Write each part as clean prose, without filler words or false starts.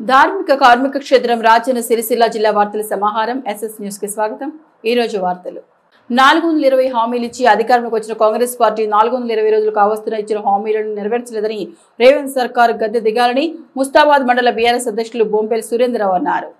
ధార్మిక కార్మిక క్షేత్రం రాజన్న సిరిసిల్ల జిల్లా వార్తల సమాహారం ఎస్ఎస్ న్యూస్ కి స్వాగతం। ఈ రోజు వార్తలు 420 హామీలు ఇచ్చి అధికారంలోకి వచ్చిన కాంగ్రెస్ పార్టీ 420 రోజులు కావస్తున్న ఇచ్చిన హామీలను నెరవేర్చలేదని రేవంత్ సర్కార్ గద్దె దిగాలని ముస్తాబాద్ మండల బీఆర్ఎస్ అధ్యక్షులు బొంపేల్ సురేంద్రరావు అన్నారు।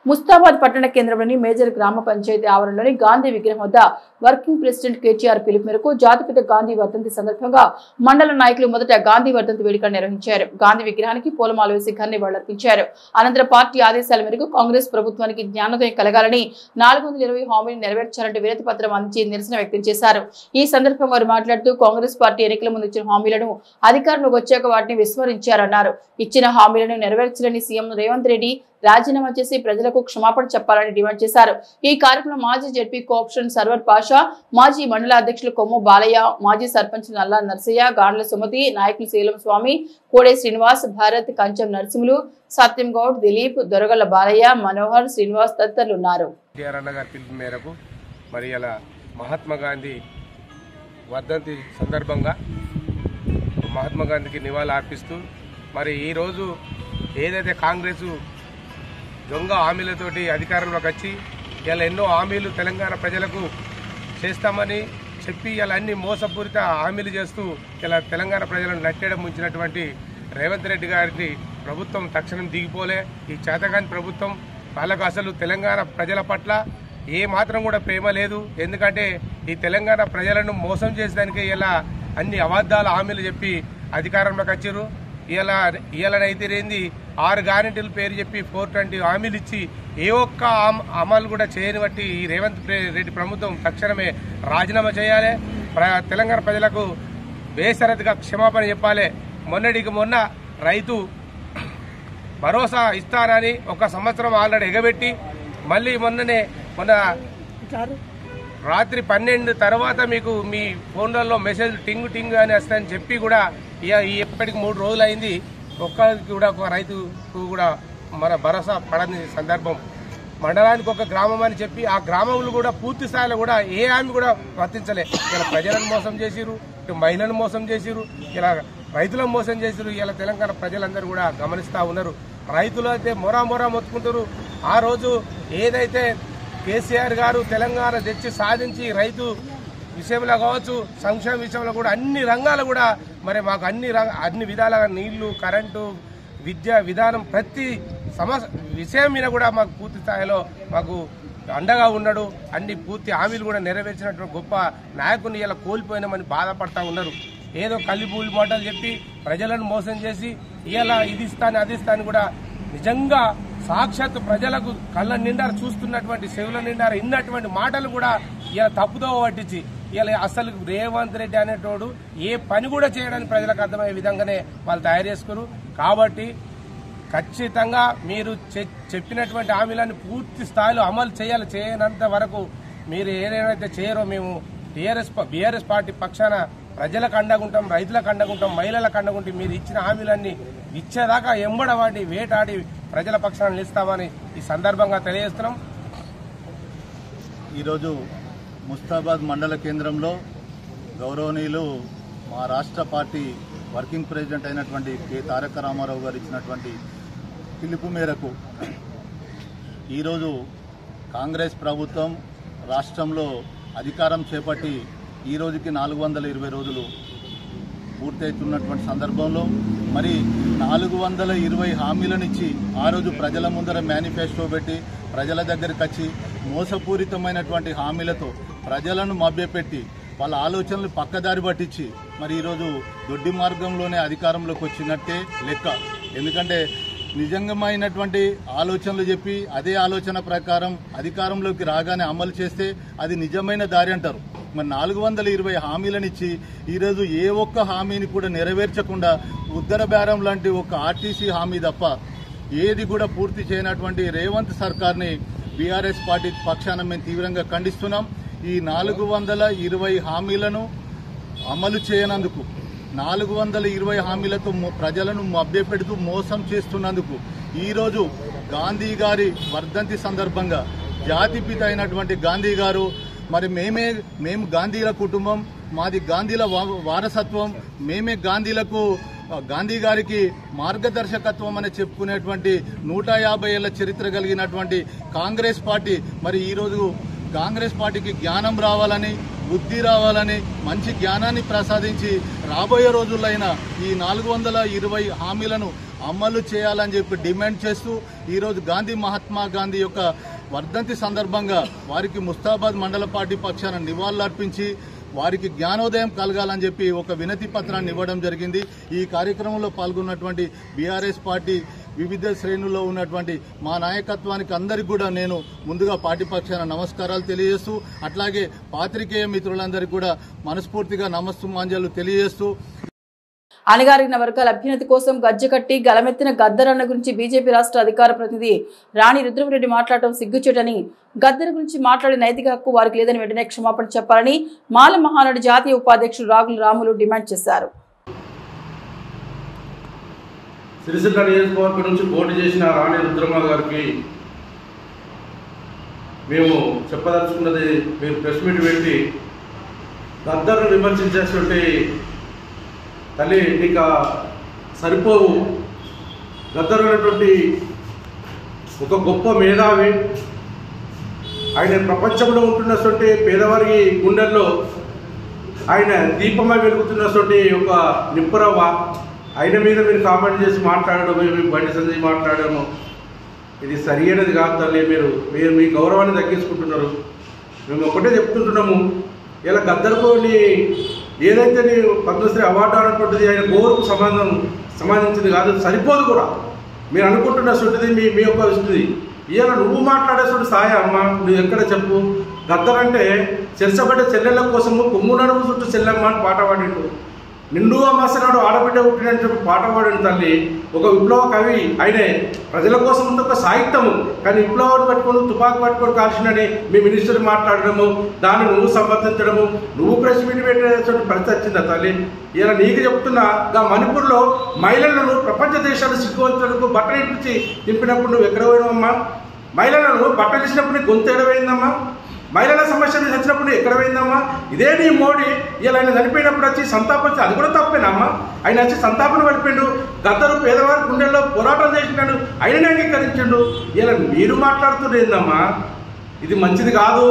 ముస్తాబాద్ పట్టణ కేంద్రంలోని మేజర్ గ్రామ పంచాయతీ ఆవరణలోని గాంధీ విగ్రహం వద్ద వర్కింగ్ ప్రెసిడెంట్ కేటీఆర్ పిలుపు మేరకు జాతిపిత గాంధీ వర్ధంతి సందర్భంగా మండల నాయకులు మొదట గాంధీ వర్ధంతి వేడుకలు నిర్వహించారు। గాంధీ విగ్రహానికి పూలమాల వేసి ఘననివాళులర్పించారు। అనంతరం పార్టీ ఆదేశాల మేరకు కాంగ్రెస్ ప్రభుత్వానికి జ్ఞానోదయం కలగాలని 420 హామీలు నెరవేర్చాలంటూ వినతి పత్రం అందించి నిరసన వ్యక్తం చేశారు। ఈ సందర్భంగా వారు మాట్లాడుతూ కాంగ్రెస్ పార్టీ ఎన్నికల ముందు ఇచ్చిన హామీలను అధికారంలోకి వచ్చాక వాటిని విస్మరించారన్నారు। ఇచ్చిన హామీలను నెరవేర్చలేని సీఎం రేవంత్ రెడ్డి రాజీనామా చేసి ప్రజలకు క్షమాపణ చెప్పాలని డిమాండ్ చేశారు। ఈ కార్యక్రమంలో మాజీ జెడ్పీ కోఆప్షన్ సర్వర్ పాషా, మాజీ మండల అధ్యక్షులు కొమ్ము బాలయ్య, మాజీ సర్పంచ్ నల్లా నర్సయ్య, గాండ్ల సుమతి, నాయకులు శీలం స్వామి, కోడే శ్రీనివాస్, భారత్, కంచం నరసింహులు, సత్యం గౌడ్, దిలీప్, దొరగల బాలయ్య, మనోహర్, శ్రీనివాస్ తదితరులు ఉన్నారు। మహాత్మా గాంధీ వర్ధంతి సందర్భంగా మహాత్మా గాంధీకి నివాళులు అర్పిస్తూ మరి ఈ రోజు ఏదైతే కాంగ్రెస్ దొంగ హామీలతోటి అధికారంలోకి వచ్చి ఇలా ఎన్నో హామీలు తెలంగాణ ప్రజలకు చేస్తామని చెప్పి ఇలా అన్ని మోసపూరిత హామీలు చేస్తూ ఇలా తెలంగాణ ప్రజలను నట్టేయడం ముంచినటువంటి రేవంత్ రెడ్డి గారికి ప్రభుత్వం తక్షణం దిగిపోలే। ఈ చేతగాని ప్రభుత్వం వాళ్ళకు అసలు తెలంగాణ ప్రజల పట్ల ఏ మాత్రం కూడా ప్రేమ లేదు। ఎందుకంటే ఈ తెలంగాణ ప్రజలను మోసం చేసేదానికి ఇలా అన్ని అబద్ధాల హామీలు చెప్పి అధికారంలోకి వచ్చారు। ఇవాళనైతే ఏంది 6 గ్యారెంటీల పేరు చెప్పి 420 హామీలు ఇచ్చి ఏ ఒక్క అమలు కూడా చేయని బట్టి ఈ రేవంత్ రెడ్డి ప్రభుత్వం తక్షణమే రాజీనామా చేయాలి। తెలంగాణ ప్రజలకు బేషరతుగా క్షమాపణ చెప్పాలి। మొన్నటికి మొన్న రైతు భరోసా ఇస్తానని 1 సంవత్సరం ఆల్రెడీ ఎగబెట్టి మళ్ళీ మొన్న రాత్రి 12 తర్వాత మీకు మీ ఫోన్లలో మెసేజ్ టింగ్ టింగ్ అని వస్తాయని చెప్పి కూడా ఇప్పటికి 3 రోజులు అయింది, ఒక్కరికి కూడా ఒక రైతుకు కూడా మన భరోసా పడని సందర్భం। మండలానికి ఒక గ్రామం అని చెప్పి ఆ గ్రామంలో కూడా పూర్తి స్థాయిలో కూడా ఏ హామీ కూడా వర్తించలే। ఇలా ప్రజలను మోసం చేసిరు, ఇటు మహిళలను మోసం చేసిరు, ఇలా రైతులను మోసం చేసిరు। ఇలా తెలంగాణ ప్రజలందరూ కూడా గమనిస్తూ ఉన్నారు। రైతులు అయితే మొరా మొత్తుకుంటారు। ఆ రోజు ఏదైతే కేసీఆర్ గారు తెలంగాణ తెచ్చి సాధించి రైతు విషయంలో కావచ్చు, సంక్షేమ విషయంలో కూడా అన్ని రంగాలు కూడా మరి మాకు అన్ని విధాలుగా నీళ్లు, కరెంటు, విద్య విధానం ప్రతి విషయం మీద కూడా మాకు పూర్తి స్థాయిలో మాకు అండగా ఉన్నాడు। అన్ని పూర్తి హామీలు కూడా నెరవేర్చినటువంటి గొప్ప నాయకుని ఇలా కోల్పోయినామని బాధపడతా ఉన్నారు। ఏదో కల్లిపూలి మాటలు చెప్పి ప్రజలను మోసం చేసి ఇలా ఇది ఇస్తాను అది ఇస్తాను కూడా నిజంగా సాక్షాత్ ప్రజలకు కళ్ళ నిండారు చూస్తున్నటువంటి చెవుల నిండారు ఇన్నటువంటి మాటలు కూడా ఇలా తప్పుదో పట్టించి ఇలా అసలు రేవంత్ రెడ్డి అనేటోడు ఏ పని కూడా చేయడానికి ప్రజలకు అర్థమయ్యే విధంగానే వాళ్ళు తయారు చేసుకున్నారు। కాబట్టి ఖచ్చితంగా మీరు చెప్పినటువంటి హామీలను పూర్తి స్థాయిలో అమలు చేయాలి। చేయనంత వరకు మీరు ఏదైతే చేయరో మేము బీఆర్ఎస్ పార్టీ పక్షాన ప్రజలకు అండగుంటాం, రైతులకు అండగుంటాం, మహిళలకు అండగుంటాం। మీరు ఇచ్చిన హామీలన్నీ ఇచ్చేదాకా ఎంబడవాడి వేటాడి ప్రజల పక్షాన నిలుస్తామని ఈ సందర్భంగా తెలియజేస్తున్నాం। ఈరోజు ముస్తాబాద్ మండల కేంద్రంలో గౌరవనీయులు మా రాష్ట్ర పార్టీ వర్కింగ్ ప్రెసిడెంట్ అయినటువంటి కె తారక రామారావు గారు ఇచ్చినటువంటి పిలుపు మేరకు ఈరోజు కాంగ్రెస్ ప్రభుత్వం రాష్ట్రంలో అధికారం చేపట్టి ఈ రోజుకి 420 రోజులు పూర్తవుతున్నటువంటి సందర్భంలో మరి 420 హామీలనిచ్చి ఆ రోజు ప్రజల ముందర మేనిఫెస్టో పెట్టి ప్రజల దగ్గరికి వచ్చి మోసపూరితమైనటువంటి హామీలతో ప్రజలను మభ్యపెట్టి వాళ్ళ ఆలోచనలు పక్కదారి పట్టించి మరి ఈరోజు దొడ్డి మార్గంలోనే అధికారంలోకి వచ్చినట్టే లెక్క। ఎందుకంటే నిజంగమైనటువంటి ఆలోచనలు చెప్పి అదే ఆలోచన ప్రకారం అధికారంలోకి రాగానే అమలు చేస్తే అది నిజమైన దారి అంటారు। మరి 420 హామీలనిచ్చి ఈరోజు ఏ ఒక్క హామీని కూడా నెరవేర్చకుండా ఉద్దర బేరం లాంటి ఒక ఆర్టీసీ హామీ తప్ప ఏది కూడా పూర్తి చేయనటువంటి రేవంత్ సర్కార్ని బీఆర్ఎస్ పార్టీ పక్షాన మేము తీవ్రంగా ఖండిస్తున్నాం। ఈ 420 హామీలను అమలు చేయనందుకు 420 హామీలతో ప్రజలను మభ్యపెడుతూ మోసం చేస్తున్నందుకు ఈరోజు గాంధీ గారి వర్ధంతి సందర్భంగా జాతిపిత అయినటువంటి గాంధీ గారు మరి మేము గాంధీల కుటుంబం, మాది గాంధీల వారసత్వం, మేమే గాంధీలకు గాంధీ గారికి మార్గదర్శకత్వం అని చెప్పుకునేటువంటి 150 ఏళ్ల చరిత్ర కలిగినటువంటి కాంగ్రెస్ పార్టీ మరి ఈరోజు కాంగ్రెస్ పార్టీకి జ్ఞానం రావాలని, బుద్ధి రావాలని, మంచి జ్ఞానాన్ని ప్రసాదించి రాబోయే రోజుల్లో ఈ 420 హామీలను అమలు చేయాలని చెప్పి డిమాండ్ చేస్తూ ఈరోజు మహాత్మా గాంధీ యొక్క వర్ధంతి సందర్భంగా వారికి ముస్తాబాద్ మండల పార్టీ పక్షాన నివాళులర్పించి వారికి జ్ఞానోదయం కలగాలని చెప్పి ఒక వినతి పత్రాన్ని ఇవ్వడం జరిగింది. ఈ కార్యక్రమంలో పాల్గొన్నటువంటి బీఆర్ఎస్ పార్టీ వివిధ శ్రేణుల్లో ఉన్నటువంటి మా నాయకత్వానికి అందరికీ కూడా నేను ముందుగా పార్టీ పక్షాన నమస్కారాలు తెలియజేస్తూ, అట్లాగే పాత్రికేయ మిత్రులందరికీ కూడా మనస్ఫూర్తిగా నమస్సుమాంజలు తెలియజేస్తూ, అణగారిన వర్గాల అభ్యున్నతి కోసం గజ్జకట్టి గలమెత్తిన గద్దరన్న గురించి బీజేపీ రాష్ట్ర అధికార ప్రతినిధి రాణి రుద్రమరెడ్డి మాట్లాడటం సిగ్గుచేటని, గద్దర్ గురించి మాట్లాడే నైతిక హక్కు వారికి లేదని వెంటనే క్షమాపణ చెప్పాలని మాల మహానాడు జాతీయ ఉపాధ్యక్షుడు రాగుల రాములు డిమాండ్ చేశారు. సిరిసిల్ల నియోజకవర్గం నుంచి పోటీ చేసిన రాణి రుద్రమ్మ గారికి మేము చెప్పదలుచుకున్నది, మీరు ప్రెస్ మీట్ పెట్టి గద్దర్ను విమర్శించేటువంటి తల్లి నీకు సరిపోవు. గద్దర్ అనేటువంటి ఒక గొప్ప మేధావి, ఆయన ప్రపంచంలో ఉంటున్నటువంటి పేదవారి గుండెల్లో ఆయన దీపమై వెలుగుతున్నటువంటి ఒక నిప్పురవ్వ. ఆయన మీద మీరు కామెంట్ చేసి మాట్లాడడం, మేము బండి సంజయ్ మాట్లాడము, ఇది సరి అయినది కాదు తల్లి. మీరు మీ గౌరవాన్ని తగ్గించుకుంటున్నారు. మేము ఒకటే చెప్తుంటున్నాము, ఇలా గద్దర్కు ఏదైతే నీ పద్మశ్రీ అవార్డు అనేటువంటిది ఆయన గౌరవకు సంబంధించింది కాదు, సరిపోదు కూడా. మీరు అనుకుంటున్న సుట్టిది మీ యొక్క ఇస్తుంది. ఇలా నువ్వు మాట్లాడేటువంటి సాయ అమ్మ, నువ్వు ఎక్కడ చెప్పు. గద్దర్ అంటే చెరసబడ్డ చెల్లెళ్ళ కోసము కొమ్ము నడుము చుట్టూ చెల్లెమ్మ అని పాట పాడిండు. నిండు అమాసనాడు ఆడబిడ్డ పుట్టినట్టు పాట పాడిన తల్లి ఒక విప్లవ కవి. ఆయనే ప్రజల కోసం ఒక సాహిత్యము, కానీ విప్లవాన్ని పట్టుకొని తుపాకు పట్టుకొని కాల్చినని మీ మినిస్టర్ మాట్లాడడము, దాన్ని నువ్వు సమర్థించడము, నువ్వు ప్రెస్ మీట్ పెట్టేటువంటి పరిస్థితి వచ్చిందా తల్లి? ఇలా నీకు చెప్తున్నా, మణిపూర్లో మహిళలను ప్రపంచ దేశాలు సిగ్గువంతులకు బట్టలు ఇప్పించి దింపినప్పుడు నువ్వు ఎక్కడ పోయినావమ్మా? మహిళలను బట్టలు ఇచ్చినప్పుడు నీ గొంతు ఎడవైందమ్మా? మహిళల సమస్యలు వచ్చినప్పుడు ఎక్కడ పోయిందమ్మా? ఇదే నీ మోడీ ఇలా ఆయన చనిపోయినప్పుడు వచ్చి సంతాపం, అది కూడా తప్పేనమ్మా? ఆయన వచ్చి సంతాపన పడిపోయిండు. గద్దరు పేదవారి గుండెల్లో పోరాటం చేసినాడు, ఆయననే అంగీకరించిండు. ఇలా మీరు మాట్లాడుతుండే ఏందమ్మా? ఇది మంచిది కాదు.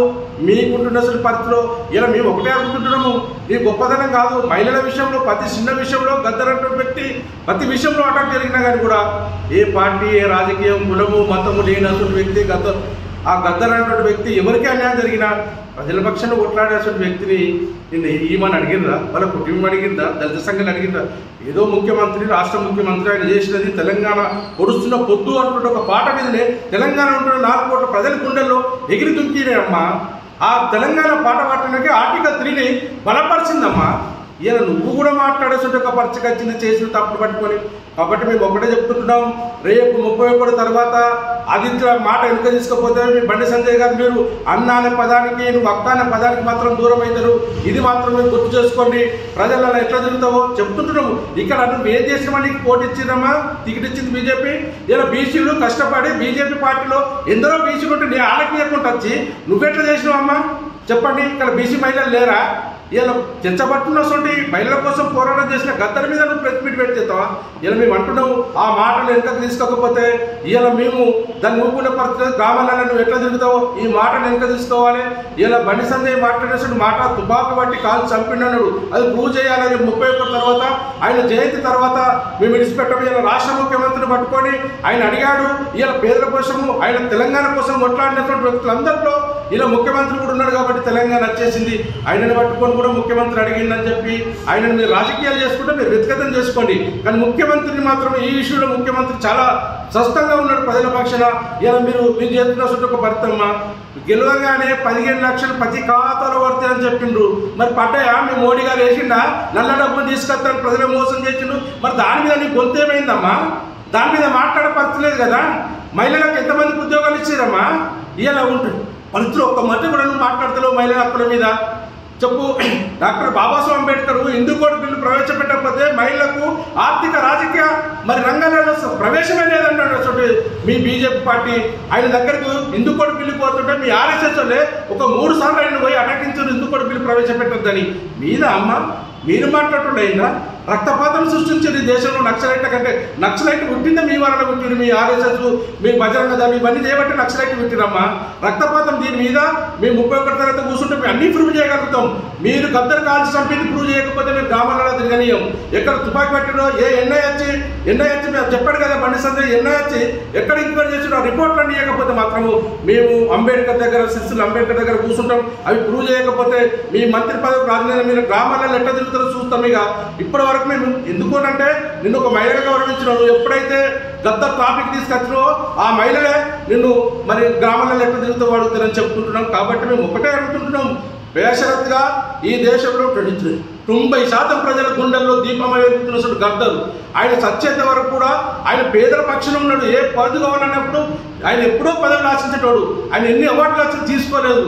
మీకుంటున్న పరిస్థితిలో ఇలా మేము ఒకటే అనుకుంటున్నాము, నీ గొప్పదనం కాదు. మహిళల విషయంలో ప్రతి చిన్న విషయంలో గద్దర్ అటువంటి వ్యక్తి ప్రతి విషయంలో అటాక్ జరిగినా కానీ కూడా ఏ పార్టీ, ఏ రాజకీయం, కులము, మతము లేనటువంటి వ్యక్తి గద్దర్. ఆ గద్దర్ అనేటువంటి వ్యక్తి ఎవరికి అన్యాయం జరిగినా ప్రజల పక్షాన కొట్లాడేటువంటి వ్యక్తిని నిన్న ఈమని అడిగిందా? వాళ్ళ కుటుంబం అడిగిందా? దళిత సంఘాలు అడిగిందా? ఏదో ముఖ్యమంత్రి, రాష్ట్ర ముఖ్యమంత్రి ఆయన చేసినది తెలంగాణ పొడుస్తున్న పొద్దు అంటుంటే ఒక పాట మీదనే తెలంగాణ ఉంటున్న 4 కోట్ల ప్రజల గుండెల్లో ఎగిరి దుంకినేమ్మా. ఆ తెలంగాణ పాట పాడటానికి ఆర్టికల్ 3ని బలపరిచిందమ్మా. ఇలా నువ్వు కూడా మాట్లాడేసి ఒక పరిచయం చేసిన తప్పుడు పట్టుకొని. కాబట్టి మేము ఒకటే చెప్తుంటున్నాం, రేపు 31 తర్వాత ఆదిత్య మాట వెనుక తీసుకపోతే మీ బండి సంజయ్ గారు మీరు అన్న అనే పదానికి, నువ్వు అక్క అనే పదానికి మాత్రం దూరం అవుతారు. ఇది మాత్రం మీరు గుర్తు చేసుకోండి. ప్రజలలో ఎట్లా తిరుగుతావో చెప్తుంటున్నాము. ఇక్కడ నువ్వు ఏం చేసినామా? నీకు పోటీ ఇచ్చినామా? టికెట్ ఇచ్చింది బీజేపీ. ఇలా బీసీలు కష్టపడి బీజేపీ పార్టీలో ఎందరో బీసీలు ఉంటే నీ ఆలకీయకుండా వచ్చి నువ్వెట్లా చేసినావమ్మా చెప్పండి? ఇక్కడ బీసీ మహిళలు లేరా? ఇలా చర్చబట్టున్నటువంటి మహిళల కోసం పోరాటం చేసిన గద్దర్ మీద నువ్వు ప్రెస్ మీట్ పెట్టేస్తావా? ఇలా మేము అంటున్నాము, ఆ మాటలు వెనుకకు తీసుకోకపోతే ఇలా మేము దాన్ని ఊపుకునే పరిస్థితి. గ్రామాలలో నువ్వు ఎట్లా తిరుగుతావో ఈ మాటలు వెనుక తీసుకోవాలి. ఇలా బండి సంజయ్ మాట్లాడేసిన మాట తుపాకు బట్టి కాలు చంపినాడు, అది ప్రూవ్ చేయాలని 31 తర్వాత ఆయన జయంతి తర్వాత మేము విడిచిపెట్టము. ఇలా రాష్ట్ర ముఖ్యమంత్రిని పట్టుకొని ఆయన అడిగాడు. ఇలా పేదల కోసము, ఆయన తెలంగాణ కోసం కొట్లాడినటువంటి వ్యక్తులందరిలో ఇలా ముఖ్యమంత్రి కూడా ఉన్నాడు కాబట్టి తెలంగాణ వచ్చేసింది. ఆయనను పట్టుకొని కూడా ముఖ్యమంత్రి అడిగిందని చెప్పి ఆయనను మీరు రాజకీయాలు చేసుకుంటే మీరు వ్యక్తిగతం చేసుకోండి, కానీ ముఖ్యమంత్రిని మాత్రం ఈ విషయంలో ముఖ్యమంత్రి చాలా స్పష్టంగా ఉన్నాడు ప్రజల పక్షాన. ఇలా మీరు చేస్తున్న చుట్టూ ఒక భర్తమ్మ గెలవగానే 15 లక్షలు ప్రతి ఖాతాలో పడతాయని చెప్పిండ్రు. మరి పడ్డాయా? మీ మోడీ గారు వేసిండా? నల్ల డబ్బులు తీసుకొస్తాను ప్రజలు మోసం చేసిండు. మరి దాని మీద నీ గొంతు ఏమైందమ్మా? దాని మీద మాట్లాడే పరిస్థితి లేదు కదా. మహిళలకు ఎంతమందికి ఉద్యోగాలు ఇచ్చారమ్మా? ఇలా ఉంటుంది పరిస్థితులు. ఒక్క మధ్య కూడా నువ్వు మాట్లాడతావు మహిళల హక్కుల మీద చెప్పు. Doctor Babasaheb Ambedkar Hindu code bill ప్రవేశపెట్టకపోతే మహిళలకు ఆర్థిక రాజకీయ మరి రంగాలలో ప్రవేశమే లేదన్నాడు మీ బీజేపీ పార్టీ. ఆయన దగ్గరకు హిందూ కోడ్ బిల్లు పోతుంటే మీ ఆర్ఎస్ఎస్ వాళ్ళే ఒక 3 సార్లు ఆయన పోయి అటకించారు హిందూ కోడ్ బిల్లు ప్రవేశపెట్టద్దని. మీద అమ్మ మీరు మాట్లాడుతుండే అయిందా? రక్తపాతం సృష్టించారు ఈ దేశంలో నక్సలైట్ల కంటే. నక్సలైట్ పుట్టిందే మీ వలన పుట్టింది, మీ ఆర్ఎస్ఎస్, మీ బజరంగ దళం ఇవన్నీ చేయబట్టి నక్సలైట్ పుట్టిరమ్మా. రక్తపాతం దీని మీద మేము 31 తరగతి కూర్చుంటే మేము అన్ని ప్రూవ్ చేయగలుగుతాం. మీరు గద్దరు కాల్చి చంపింది ప్రూవ్ చేయకపోతే మేము గ్రామాలలో తిరగనీయం. ఎక్కడ తుపాకి పెట్టినో ఏ ఎన్ఐ వచ్చి మేము చెప్పాడు కదా బండి సంజయ్, ఎన్ఐ వచ్చి ఎక్కడ ఎంక్వైరీ చేసిన రిపోర్ట్లన్నీ ఇవ్వకపోతే మాత్రము మేము అంబేద్కర్ దగ్గర సిరిసిల్ల అంబేద్కర్ దగ్గర కూర్చుంటాం. అవి ప్రూవ్ చేయకపోతే మీ మంత్రి పదవికి రాజధాని మీరు గ్రామాలలో ఎట్లా తిరుగుతారో చూస్తాం. ఇక ఇప్పటి వరకు మేము ఎందుకోనంటే నిన్ను ఒక మహిళగా గౌరవించినావు. నువ్వు ఎప్పుడైతే గద్దర్ టాపిక్ తీసుకొచ్చినావో ఆ మహిళలే నిన్ను మరి గ్రామాలలో ఎట్లా తిరుగుతూ అడుగుతారని చెప్పుకుంటున్నాం. కాబట్టి మేము ఒకటే అడుగుతుంటున్నాం, బేషరత్తుగా ఈ దేశంలో 90% ప్రజల గుండెల్లో దీపమై వెలుగుతున్న గద్దరు. ఆయన చచ్చేంత వరకు కూడా ఆయన పేదల పక్షంలో ఉన్నాడు. ఏ పదవి కావాలన్నప్పుడు ఆయన ఎప్పుడో పదవులు ఆశించేటోడు. ఆయన ఎన్ని అవార్డులు వచ్చి తీసుకోలేదు.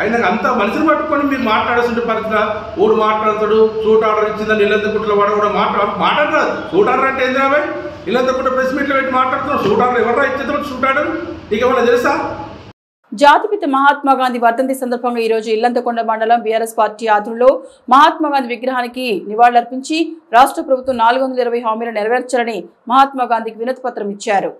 ఆయన అంతా మనిషిని పట్టుకొని మీరు మాట్లాడాల్సిన పరిస్థితి. ఓడు మాట్లాడతాడు, సూట్ ఆర్డర్ ఇచ్చిందని ఇల్లంతకుంటలో వాడు కూడా మాట్లాడరాదు. సూట్ ఆర్డర్ అంటే ఏంది రాబాయ్? ఇల్లంతకుంట ప్రెస్ మీట్లో పెట్టి మాట్లాడుతున్నాడు. సూట్ ఆర్డర్ ఎవరు ఇచ్చేది సూట్ ఆర్డర్? నీకు ఏమన్నా తెలుసా? జాతిపిత మహాత్మా గాంధీ వర్ధంతి సందర్భంగా ఈ రోజు ఇల్లంతకొండ మండలం బీఆర్ఎస్ పార్టీ ఆధ్వర్యంలో మహాత్మా గాంధీ విగ్రహానికి నివాళులర్పించి రాష్ట్ర ప్రభుత్వం 420 హామీలు నెరవేర్చాలని మహాత్మా గాంధీకి వినతి పత్రం ఇచ్చారు.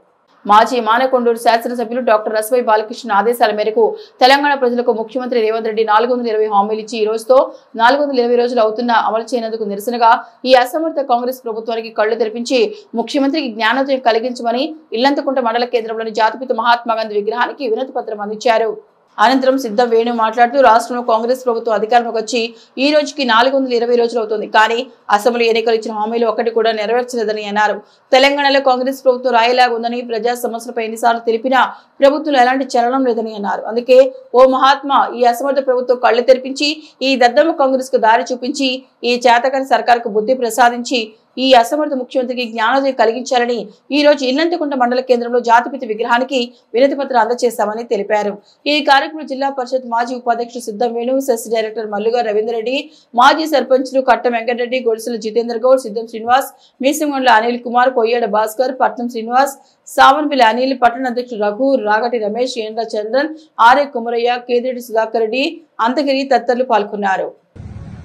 మాజీ మానకొండూరు శాసనసభ్యులు డాక్టర్ రస్వై బాలకృష్ణ ఆదేశాల మేరకు తెలంగాణ ప్రజలకు ముఖ్యమంత్రి రేవంత్ రెడ్డి 420 హామీలు ఇచ్చి ఈ రోజుతో 420 రోజులు అవుతున్న అమలు చేయనందుకు నిరసనగా ఈ అసమర్థ కాంగ్రెస్ ప్రభుత్వానికి కళ్లు తెరిపించి ముఖ్యమంత్రికి జ్ఞానోదయం కలిగించమని ఇల్లంతకుంట మండల కేంద్రంలోని జాతిపిత మహాత్మా గాంధీ విగ్రహానికి వినతి పత్రం అందించారు. అనంతరం సిద్ధం వేణు మాట్లాడుతూ రాష్ట్రంలో కాంగ్రెస్ ప్రభుత్వం అధికారంలోకి వచ్చి ఈ రోజుకి 420 రోజులు అవుతుంది. కానీ అసెంబ్లీ ఎన్నికలు ఇచ్చిన హామీలు ఒకటి కూడా నెరవేర్చలేదని అన్నారు. తెలంగాణలో కాంగ్రెస్ ప్రభుత్వం రాయిలాగా ఉందని ప్రజా సమస్యలపై ఎన్నిసార్లు తెలిపినా ప్రభుత్వం ఎలాంటి చలనం లేదని అన్నారు. అందుకే ఓ మహాత్మా ఈ అసమర్థ ప్రభుత్వం కళ్లు తెరిపించి ఈ దద్దమ్మ కాంగ్రెస్ కు దారి చూపించి ఈ చేతకాని సర్కారుకు బుద్ధి ప్రసాదించి ఈ అసమర్థ ముఖ్యమంత్రికి జ్ఞానోదయం కలిగించాలని ఈ రోజు ఇల్లంతకుంట మండల కేంద్రంలో జాతిపిత విగ్రహానికి వినతి పత్రం అందజేశామని తెలిపారు. ఈ కార్యక్రమంలో జిల్లా పరిషత్ మాజీ ఉపాధ్యక్షుడు సిద్ధం వేణు, సెస్ డైరెక్టర్ మల్లుగా రవీందర్ రెడ్డి, మాజీ సర్పంచ్లు కట్ట వెంకటరెడ్డి, గొడుసుల జితేందర్ గౌడ్, సిద్ధం శ్రీనివాస్, మీసింగొండ్ల అనిల్ కుమార్, కొయ్యాడ భాస్కర్, పట్నం శ్రీనివాస్, సావన్పిల్లి అనిల్, పట్టణ అధ్యక్షుడు రఘు, రాగటి రమేష్, ఏండ్ర చంద్రన్, ఆర్ఏ కుమరయ్య, కేదిరెడ్డి సుధాకర్ రెడ్డి, అంతగిరి తదితరులు పాల్గొన్నారు.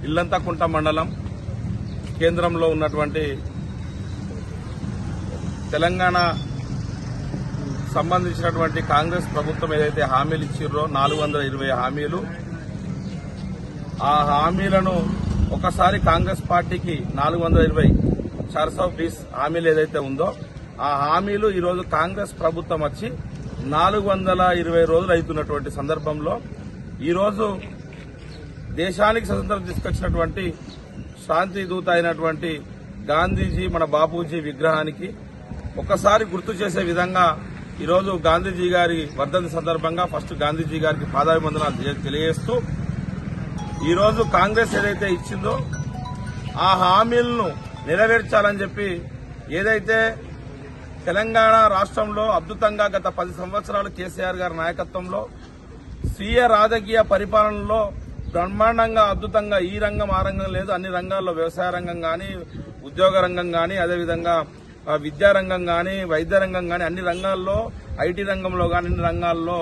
ఇల్లంతకుంట మండలం కేంద్రంలో ఉన్నటువంటి తెలంగాణ సంబంధించినటువంటి కాంగ్రెస్ ప్రభుత్వం ఏదైతే హామీలు ఇచ్చిర్రో 420 హామీలు, ఆ హామీలను ఒకసారి కాంగ్రెస్ పార్టీకి 420 420 హామీలు ఏదైతే ఉందో ఆ హామీలు ఈరోజు కాంగ్రెస్ ప్రభుత్వం వచ్చి 420 రోజులు అవుతున్నటువంటి సందర్భంలో ఈరోజు దేశానికి స్వతంత్రం తీసుకొచ్చినటువంటి శాంతి దూత అయినటువంటి గాంధీజీ మన బాపూజీ విగ్రహానికి ఒకసారి గుర్తు చేసే విధంగా ఈరోజు గాంధీజీ గారి వర్ధంతి సందర్భంగా ఫస్ట్ గాంధీజీ గారికి పాదాభివందనాలు తెలియజేస్తూ ఈరోజు కాంగ్రెస్ ఏదైతే ఇచ్చిందో ఆ హామీలను నెరవేర్చాలని చెప్పి ఏదైతే తెలంగాణ రాష్ట్రంలో అద్భుతంగా గత 10 సంవత్సరాలు కేసీఆర్ గారి నాయకత్వంలో స్వీయ రాజకీయ పరిపాలనలో బ్రహ్మాండంగా అద్భుతంగా ఈ రంగం ఆ రంగం లేదు, అన్ని రంగాల్లో వ్యవసాయ రంగం కానీ, ఉద్యోగ రంగం కానీ, అదేవిధంగా విద్యారంగం కానీ, వైద్య రంగం కానీ, అన్ని రంగాల్లో, ఐటీ రంగంలో కానీ అన్ని రంగాల్లో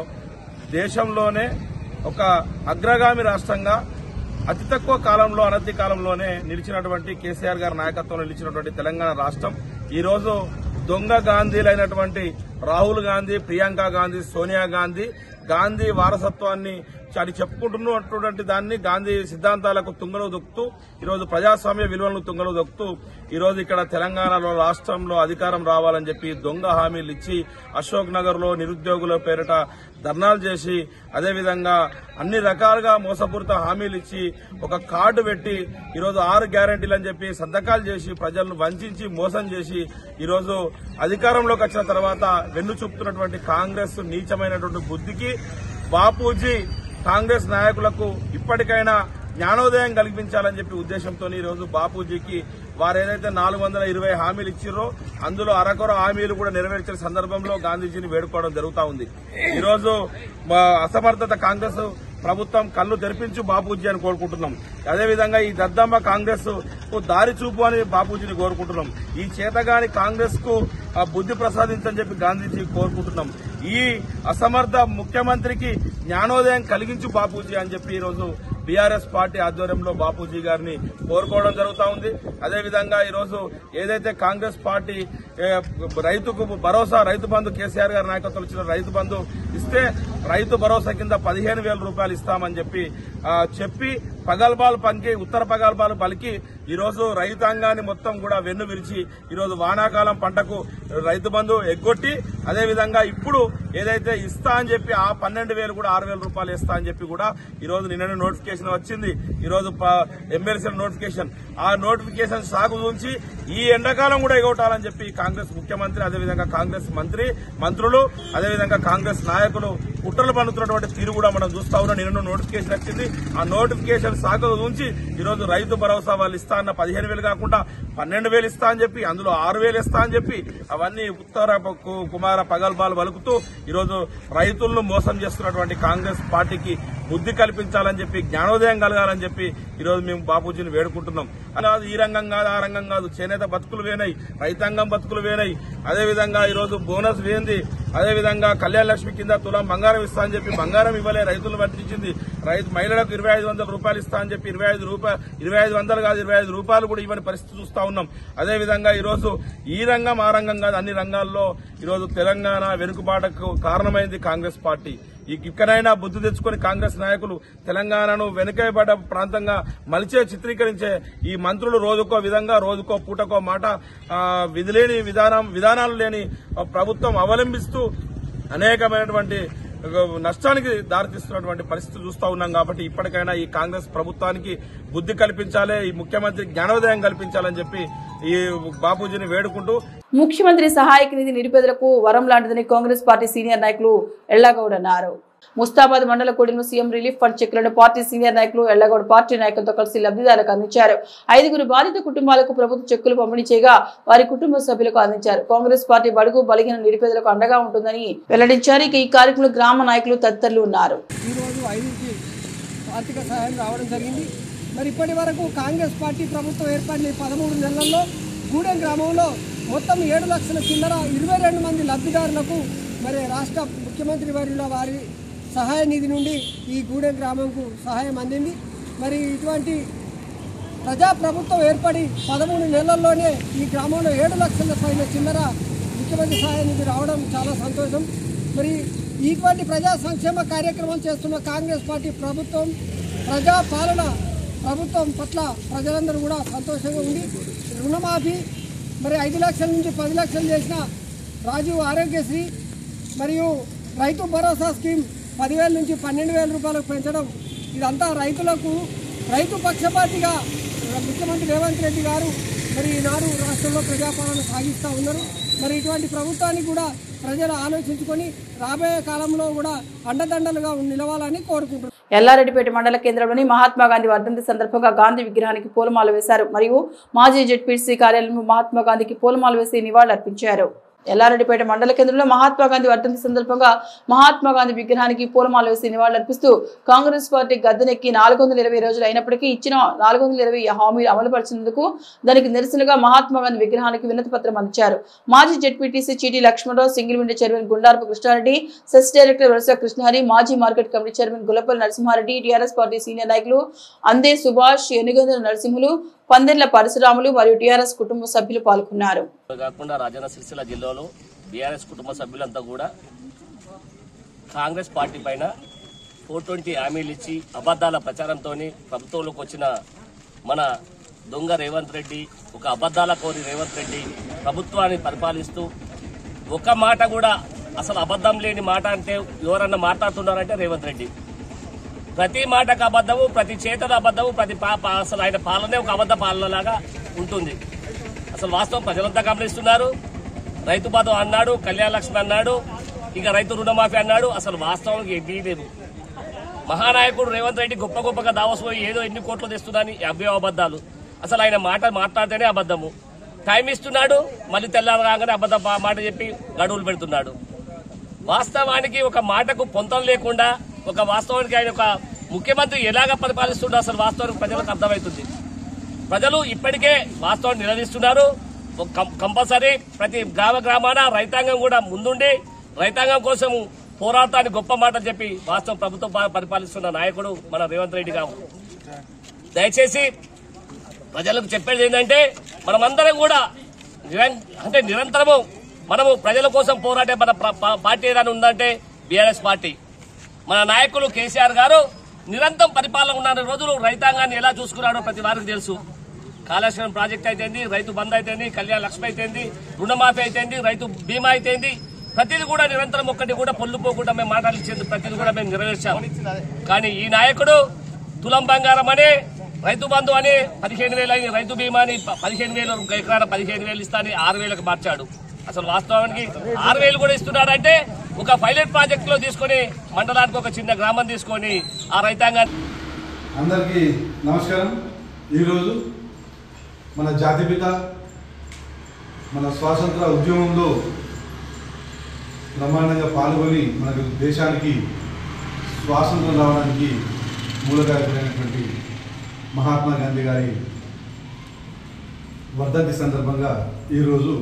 దేశంలోనే ఒక అగ్రగామి రాష్ట్రంగా అతి తక్కువ కాలంలో అనతి కాలంలోనే నిలిచినటువంటి కేసీఆర్ గారి నాయకత్వంలో నిలిచినటువంటి తెలంగాణ రాష్ట్రం ఈరోజు దొంగ గాంధీలైనటువంటి రాహుల్ గాంధీ, ప్రియాంక గాంధీ, సోనియా గాంధీ గాంధీ వారసత్వాన్ని అని చెప్పుకుంటున్నటువంటి దాన్ని గాంధీ సిద్ధాంతాలకు తుంగలో దొక్కుతూ ఈరోజు ప్రజాస్వామ్య విలువలను తుంగలో దొక్కుతూ ఈరోజు ఇక్కడ తెలంగాణలో రాష్ట్రంలో అధికారం రావాలని చెప్పి దొంగ హామీలు ఇచ్చి అశోక్ నగర్ లో నిరుద్యోగుల పేరిట ధర్నాలు చేసి అదేవిధంగా అన్ని రకాలుగా మోసపూరిత హామీలు ఇచ్చి ఒక కార్డు పెట్టి ఈరోజు 6 గ్యారంటీలు అని చెప్పి సంతకాలు చేసి ప్రజలను వంచి మోసం చేసి ఈరోజు అధికారంలోకి వచ్చిన తర్వాత వెన్ను చూపుతున్నటువంటి కాంగ్రెస్ నీచమైనటువంటి బుద్ధికి బాపూజీ కాంగ్రెస్ నాయకులకు ఇప్పటికైనా జ్ఞానోదయం కల్పించాలని చెప్పి ఉద్దేశంతో ఈరోజు బాపూజీకి వారు ఏదైతే 420 హామీలు ఇచ్చిర్రో అందులో అరకొర హామీలు కూడా నెరవేర్చిన సందర్భంలో గాంధీజీని వేడుకోవడం జరుగుతూ ఉంది. ఈరోజు అసమర్థత కాంగ్రెస్ ప్రభుత్వం కళ్ళు తెరిపించు బాపూజీ అని కోరుకుంటున్నాం. అదేవిధంగా ఈ దద్దమ్మ కాంగ్రెస్ కు దారి చూపు అని బాపూజీని కోరుకుంటున్నాం. ఈ చేతగాని కాంగ్రెస్ కు బుద్ధి ప్రసాదించని చెప్పి గాంధీజీ కోరుకుంటున్నాం. ఈ అసమర్థ ముఖ్యమంత్రికి జ్ఞానోదయం కలిగించు బాపూజీ అని చెప్పి ఈరోజు బీఆర్ఎస్ పార్టీ ఆధ్వర్యంలో బాపూజీ గారిని కోరుకోవడం జరుగుతూ ఉంది. అదేవిధంగా ఈరోజు ఏదైతే కాంగ్రెస్ పార్టీ రైతుకు భరోసా రైతు బంధు కేసీఆర్ గారి నాయకత్వంలో ఇచ్చిన రైతు బంధు ఇస్తే రైతు భరోసా కింద 15,000 రూపాయలు ఇస్తామని చెప్పి పగల్బాలు పంకి ఉత్తర పగల్బాలు పలికి ఈరోజు రైతాంగాన్ని మొత్తం కూడా వెన్ను విరిచి ఈరోజు వానాకాలం పంటకు రైతు బంధు ఎగ్గొట్టి అదేవిధంగా ఇప్పుడు ఏదైతే ఇస్తా అని చెప్పి ఆ 12,000 కూడా 6,000 రూపాయలు ఇస్తా అని చెప్పి కూడా ఈరోజు నిన్ననే నోటిఫికేషన్ వచ్చింది. ఈరోజు ఎమ్మెల్సీ నోటిఫికేషన్ ఆ నోటిఫికేషన్ సాగు నుంచి ఈ ఎండాకాలం కూడా ఎగొట్టాలని చెప్పి కాంగ్రెస్ ముఖ్యమంత్రి అదేవిధంగా కాంగ్రెస్ మంత్రులు అదేవిధంగా కాంగ్రెస్ నాయకులు కుట్రలు పన్నుతున్నటువంటి తీరు కూడా మనం చూస్తా ఉన్నాం. నిన్న నోటిఫికేషన్ వచ్చింది. ఆ నోటిఫికేషన్ సాగు నుంచి ఈరోజు రైతు భరోసా వాళ్ళు ఇస్తా అన్న 15,000 కాకుండా 12,000 ఇస్తా అని చెప్పి అందులో 6,000 ఇస్తా అని చెప్పి అవన్నీ ఉత్తర కుమార పగల్బాలు వలుకుతూ ఈరోజు రైతులను మోసం చేస్తున్నటువంటి కాంగ్రెస్ పార్టీకి బుద్ధి కల్పించాలని చెప్పి జ్ఞానోదయం కలగాలని చెప్పి ఈరోజు మేము బాపూజీని వేడుకుంటున్నాం. అని ఈ రంగం కాదు ఆ రంగం కాదు చేనేత బతుకులు వేనాయి, రైతాంగం బతుకులు వేనాయి. అదేవిధంగా ఈరోజు బోనస్ వేయింది. అదేవిధంగా కళ్యాణ లక్ష్మి కింద తులం బంగారం ఇస్తా అని చెప్పి బంగారం ఇవ్వలే, రైతులు వర్తించింది. మహిళలకు 2,500 రూపాయలు ఇస్తా అని చెప్పి 2,500 కాదు 25 రూపాయలు కూడా ఇవ్వని పరిస్థితి చూస్తా ఉన్నాం. అదేవిధంగా ఈరోజు ఈ రంగం ఆ రంగం కాదు అన్ని రంగాల్లో ఈరోజు తెలంగాణ వెనుకబాటుకు కారణమైంది కాంగ్రెస్ పార్టీ. ఇక్కడైనా బుద్ధి తెచ్చుకుని కాంగ్రెస్ నాయకులు తెలంగాణను వెనుకబడ్డ ప్రాంతంగా మలిచే చిత్రీకరించే ఈ మంత్రులు రోజుకో విధంగా రోజుకో పూటకో మాట విధిలేని విధానాలు లేని ప్రభుత్వం అవలంబిస్తూ అనేకమైనటువంటి నష్టానికి దారితీస్తున్నటువంటి పరిస్థితి చూస్తా ఉన్నాం. కాబట్టి ఇప్పటికైనా ఈ కాంగ్రెస్ ప్రభుత్వానికి బుద్ధి కల్పించాలి, ఈ ముఖ్యమంత్రి జ్ఞానోదయం కల్పించాలని చెప్పి ఈ బాపూజీని వేడుకుంటూ ముఖ్యమంత్రి సహాయక నిధి నిరుపేదలకు వరం లాంటిదని కాంగ్రెస్ పార్టీ సీనియర్ నాయకులు ఎళ్లగౌడ్ అన్నారు. ముస్తాబాద్ మండల కూడిన సీఎం రిలీఫ్ ఫండ్ చెక్కులను పార్టీ సీనియర్ నాయకులు ఎళ్లగౌడ్ పార్టీ నాయకులతో కలిసి లబ్ధిదారులకు అందించారు. 5 బాధిత కుటుంబాలకు ప్రభుత్వ చెక్కులు పంపిణీ చేయగా వారి కుటుంబ సభ్యులకు అందించారు. కాంగ్రెస్ పార్టీ బడుగు బలిగిన నిరుపేదలకు అండగా ఉంటుందని వెల్లడించారు. ఇక ఈ కార్యక్రమంలో గ్రామ నాయకులు తదితరులు ఉన్నారు. ఆర్థిక సహాయం రావడం జరిగింది. మరి ఇప్పటి వరకు కాంగ్రెస్ పార్టీ ప్రభుత్వం ఏర్పడిన 13 నెలల్లో గూడెం గ్రామంలో మొత్తం 7 లక్షల చిల్లర 22 మంది లబ్ధిదారులకు మరి రాష్ట్ర ముఖ్యమంత్రి వారి సహాయ నిధి నుండి ఈ గూడెం గ్రామంకు సహాయం అందింది. మరి ఇటువంటి ప్రజాప్రభుత్వం ఏర్పడి 13 నెలల్లోనే ఈ గ్రామంలో 7 లక్షల పైన చిల్లర ముఖ్యమంత్రి సహాయ నిధి రావడం చాలా సంతోషం. మరి ఇటువంటి ప్రజా సంక్షేమ కార్యక్రమాలు చేస్తున్న కాంగ్రెస్ పార్టీ ప్రభుత్వం ప్రజాపాలన ప్రభుత్వం పట్ల ప్రజలందరూ కూడా సంతోషంగా ఉంది. రుణమాఫీ మరి 5 లక్షల నుంచి 10 లక్షలు చేసిన రాజీవ్ ఆరోగ్యశ్రీ మరియు రైతు భరోసా స్కీమ్ 10,000 నుంచి 12,000 రూపాయలకు పెంచడం ఇదంతా రైతు పక్షపాతిగా ముఖ్యమంత్రి రేవంత్ రెడ్డి గారు మరి ఈనాడు రాష్ట్రంలో ప్రజాపాలన సాగిస్తూ ఉన్నారు. మరి ఇటువంటి ప్రభుత్వానికి కూడా ప్రజలు ఆలోచించుకొని రాబోయే కాలంలో కూడా అండదండలుగా నిలవాలని కోరుకుంటున్నారు. ఎల్లారెడ్డిపేట మండల కేంద్రంలోని మహాత్మా గాంధీ వర్ధంతి సందర్భంగా గాంధీ విగ్రహానికి పూలమాల వేశారు. మరియు మాజీ జెడ్పీసీ కార్యాలయంలో మహాత్మా గాంధీకి పూలమాల వేసి నివాళులర్పించారు. ఎల్లారెడ్డిపేట మండల కేంద్రంలో మహాత్మా గాంధీ వర్ధంతి సందర్భంగా మహాత్మా గాంధీ విగ్రహానికి పూలమాల వేసి నివాళులర్పిస్తూ కాంగ్రెస్ పార్టీ గద్దెనెక్కి 420 రోజులు అయినప్పటికీ ఇచ్చిన 420 హామీలు అమలుపరిచినందుకు దానికి నిరసనగా మహాత్మా గాంధీ విగ్రహానికి వినతి పత్రం అందించారు. మాజీ ZPTC Cheeti Lakshmana Rao, single window chairman Gundarapu Krishna Reddy, cess director Varusa Krishnahari, మాజీ market committee chairman Gulapalli Narasimha Reddy, TRS party senior నాయకులు అందే సుభాష్, ఎనుగంద నరసింహులు, పందెర్ల పరశురాములు మరియు టీఆర్ఎస్ కుటుంబ సభ్యులు పాల్గొన్నారు. రాజన్న సిరిసిల్ల జిల్లాలో టీఆర్ఎస్ కుటుంబ సభ్యులంతా కూడా కాంగ్రెస్ పార్టీ పైన 420 హామీలు ఇచ్చి అబద్దాల ప్రచారంతో ప్రభుత్వంలోకి వచ్చిన మన దొంగ రేవంత్ రెడ్డి, ఒక అబద్దాల కోరి రేవంత్ రెడ్డి ప్రభుత్వాన్ని పరిపాలిస్తూ ఒక మాట కూడా అసలు అబద్దం లేని మాట అంటే ఎవరన్నా మాట్లాడుతున్నారంటే రేవంత్ రెడ్డి. ప్రతి మాటకు అబద్దము, ప్రతి చేతకు అబద్దము, అసలు ఆయన పాలనే ఒక అబద్ద పాలనలాగా ఉంటుంది. అసలు వాస్తవం ప్రజలంతా గమనిస్తున్నారు. రైతు బంధు అన్నాడు, కళ్యాణ లక్ష్మి అన్నాడు, ఇక రైతు రుణమాఫీ అన్నాడు. అసలు వాస్తవానికి ఏమీ లేదు. మహానాయకుడు రేవంత్ రెడ్డి గొప్పగా దావోసిపోయి ఏదో ఎన్ని కోట్లు తెస్తున్నాని అవ్వే అబద్దాలు. అసలు ఆయన మాట్లాడితేనే అబద్దము. టైం ఇస్తున్నాడు, మళ్ళీ తెల్లారగానే అబద్ధ మాట చెప్పి గడువులు పెడుతున్నాడు. వాస్తవానికి ఒక మాటకు పొంతం లేకుండా ఒక వాస్తవానికి ఆయన ఒక ముఖ్యమంత్రి ఎలాగ పరిపాలిస్తుండో అసలు వాస్తవానికి ప్రజలకు అర్థమవుతుంది. ప్రజలు ఇప్పటికే వాస్తవాన్ని నిలదీస్తున్నారు. కంపల్సరీ ప్రతి గ్రామాన రైతాంగం కూడా ముందుండి రైతాంగం కోసం పోరాటాన్ని గొప్ప మాట చెప్పి వాస్తవం ప్రభుత్వం పరిపాలిస్తున్న నాయకుడు మన రేవంత్ రెడ్డి గారు. దయచేసి ప్రజలకు చెప్పేది ఏంటంటే మనమందరం కూడా నిరంతరము మనము ప్రజల కోసం పోరాటే మన పార్టీ ఏదైనా ఉందంటే బీఆర్ఎస్ పార్టీ. మన నాయకులు కేసీఆర్ గారు నిరంతరం పరిపాలన ఉన్న రోజులు రైతాంగాన్ని ఎలా చూసుకున్నాడో ప్రతి వారికి తెలుసు. కాళేశ్వరం ప్రాజెక్ట్ అయితేంది, రైతు బంద్ అయితేంది, కళ్యాణ లక్ష్మి అయితేంది, రుణమాఫీ అయితేంది, రైతు బీమా అయితేంది, ప్రతిది కూడా నిరంతరం ఒక్కటి కూడా పొల్లుపోకుండా మేము మాట్లాడించేది ప్రతిది కూడా మేము నెరవేర్చాము. కానీ ఈ నాయకుడు తులం బంగారం అని, రైతు బంధు అని 15,000 అని, రైతు బీమా అని 15,000 ఎకరాల 15,000 ఇస్తా అని 6,000కు మార్చాడు. అసలు వాస్తవానికి 6,000 కూడా ఇస్తున్నాడంటే ఒక పైలట్ ప్రాజెక్ట్ లో తీసుకుని మండలానికి ఒక చిన్న గ్రామం తీసుకొని ఆ రైతాంగాన్ని. అందరికీ నమస్కారం. ఈరోజు మన జాతిపిత మన స్వాతంత్ర ఉద్యమంలో బ్రహ్మాండంగా పాల్గొని మనకు దేశానికి స్వాతంత్రం రావడానికి మూలకారకులైనటువంటి మహాత్మా గాంధీ గారి వర్ధంతి సందర్భంగా ఈరోజు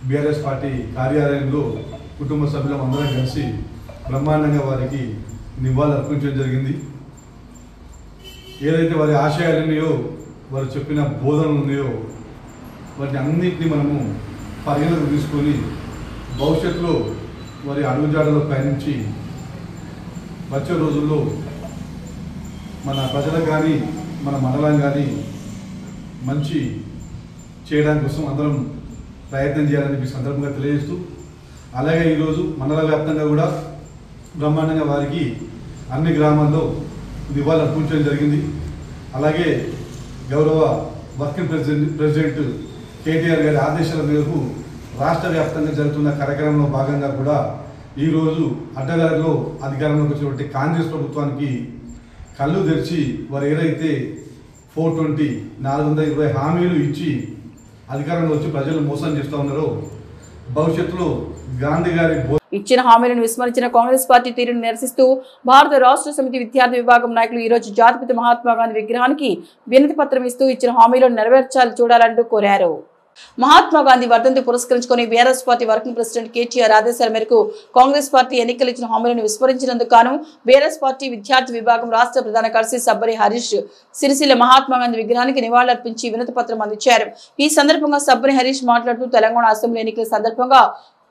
బీఆర్ఎస్ పార్టీ కార్యాలయంలో కుటుంబ సభ్యులం అందరం కలిసి బ్రహ్మాండంగా వారికి నివాళులు అర్పించడం జరిగింది. ఏదైతే వారి ఆశయాలు ఉన్నాయో, వారు చెప్పిన బోధనలు ఉన్నాయో వాటిని అన్నింటినీ మనము పరిగణలోకి తీసుకొని భవిష్యత్తులో వారి అడుగుజాడలో పయనించి వచ్చే రోజుల్లో మన ప్రజలకు కానీ మన మండలం కానీ మంచి చేయడానికి కోసం అందరం ప్రయత్నం చేయాలని ఈ సందర్భంగా తెలియజేస్తూ, అలాగే ఈరోజు మండల వ్యాప్తంగా కూడా బ్రహ్మాండంగా వారికి అన్ని గ్రామాల్లో నివాళులు అర్పించడం జరిగింది. అలాగే గౌరవ వర్కింగ్ ప్రెసిడెంట్ కేటీఆర్ గారి ఆదేశాల మేరకు రాష్ట్ర వ్యాప్తంగా జరుగుతున్న కార్యక్రమంలో భాగంగా కూడా ఈరోజు అడ్డగారిలో అధికారంలోకి వచ్చినటువంటి కాంగ్రెస్ ప్రభుత్వానికి కళ్ళు తెరిచి వారు ఏదైతే 420 420 హామీలు ఇచ్చి అధికారంలో వచ్చి ప్రజలు మోసం చేస్తూ ఉన్నారో, భవిష్యత్తులో గాంధీ గారి ఇచ్చిన హామీలను విస్మరించిన కాంగ్రెస్ పార్టీ తీరును నిరసిస్తూ భారత రాష్ట్ర సమితి విద్యార్థి విభాగం నాయకులు ఈ రోజు జాతిపిత మహాత్మా గాంధీ విగ్రహానికి వినతి పత్రం ఇస్తూ ఇచ్చిన హామీలను నెరవేర్చాలి చూడాలంటూ కోరారు. మహాత్మా గాంధీ వర్ధంతి పురస్కరించుకుని BRS party working president KTR ఆదేశాల మేరకు కాంగ్రెస్ పార్టీ ఎన్నికలు ఇచ్చిన హామీలను విస్మరించినందుకు గాను బీఆర్ఎస్ పార్టీ విద్యార్థి విభాగం రాష్ట్ర ప్రధాన కార్యదర్శి సబ్బరి హరీష్ సిరిసిల్ల మహాత్మా గాంధీ విగ్రహానికి నివాళులర్పించి వినతి పత్రం అందించారు. ఈ సందర్భంగా సబ్బరి హరీష్ మాట్లాడుతూ తెలంగాణ అసెంబ్లీ ఎన్నికల సందర్భంగా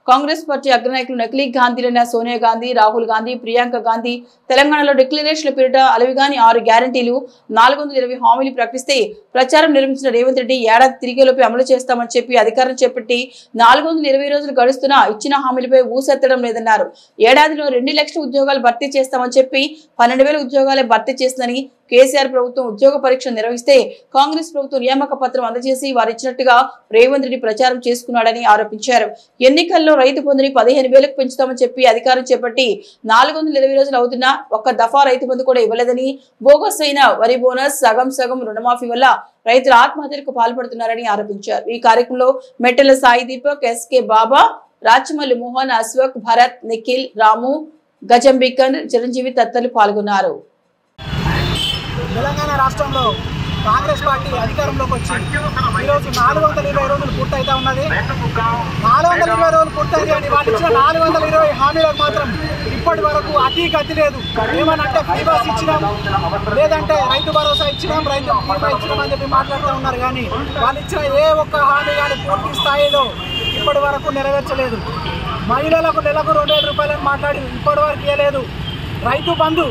కాంగ్రెస్ పార్టీ అగ్రనాయకులు నకిలీ గాంధీలైన సోనియా గాంధీ, రాహుల్ గాంధీ, ప్రియాంక గాంధీ తెలంగాణలో డిక్లరేషన్ల పేరిట అలవిగాని 6 గ్యారంటీలు 420 హామీలు ప్రకటిస్తే ప్రచారం నిర్వహించిన రేవంత్ రెడ్డి ఏడాది తిరిగేలోపే అమలు చేస్తామని చెప్పి అధికారం చేపట్టి 420 రోజులు గడుస్తున్నా ఇచ్చిన హామీలపై ఊసెత్తడం లేదన్నారు. ఏడాదిలో 2 లక్షల ఉద్యోగాలు భర్తీ చేస్తామని చెప్పి 12,000 ఉద్యోగాలే భర్తీ చేసిందని, కేసీఆర్ ప్రభుత్వం ఉద్యోగ పరీక్ష నిర్వహిస్తే కాంగ్రెస్ ప్రభుత్వం నియామక పత్రం అందజేసి వారిచ్చినట్టుగా రేవంత్ రెడ్డి ప్రచారం చేసుకున్నాడని ఆరోపించారు. ఎన్నికల్లో రైతు బంధుని 15,000కు పెంచుతామని చెప్పి అధికారం చేపట్టి 420 రోజులు అవుతున్నా ఒక్క దఫా రైతు బంధు కూడా ఇవ్వలేదని, బోగస్ అయిన వరి బోనస్, సగం రుణమాఫీ వల్ల రైతులు ఆత్మహత్యలకు పాల్పడుతున్నారని ఆరోపించారు. ఈ కార్యక్రమంలో మెట్టెల సాయి దీపక్, ఎస్కే బాబా, రాచమల్లి మోహన్, అశ్వక్, భరత్, నిఖిల్, రాము, గజంబికన్, చిరంజీవి తదితరులు పాల్గొన్నారు. తెలంగాణ రాష్ట్రంలో కాంగ్రెస్ పార్టీ అధికారంలోకి వచ్చి ఈరోజు 420 రోజులు పూర్తయితా ఉన్నది. 420 రోజులు పూర్తయింది అని వాళ్ళు ఇచ్చిన 420 హామీలకు మాత్రం ఇప్పటి వరకు గతి లేదు. ఏమనంటే ఫ్రీ బస్ ఇచ్చినాం, లేదంటే రైతు భరోసా ఇచ్చినాం, రైతు బీమా ఇచ్చినాం అని చెప్పి మాట్లాడుతూ ఉన్నారు. కానీ వాళ్ళు ఇచ్చిన ఏ ఒక్క హామీ కానీ పూర్తి స్థాయిలో ఇప్పటి వరకు నెరవేర్చలేదు. మహిళలకు నెలకు 2,000 రూపాయలని మాట్లాడి ఇప్పటి వరకు ఇవ్వలేదు. రైతు బంధు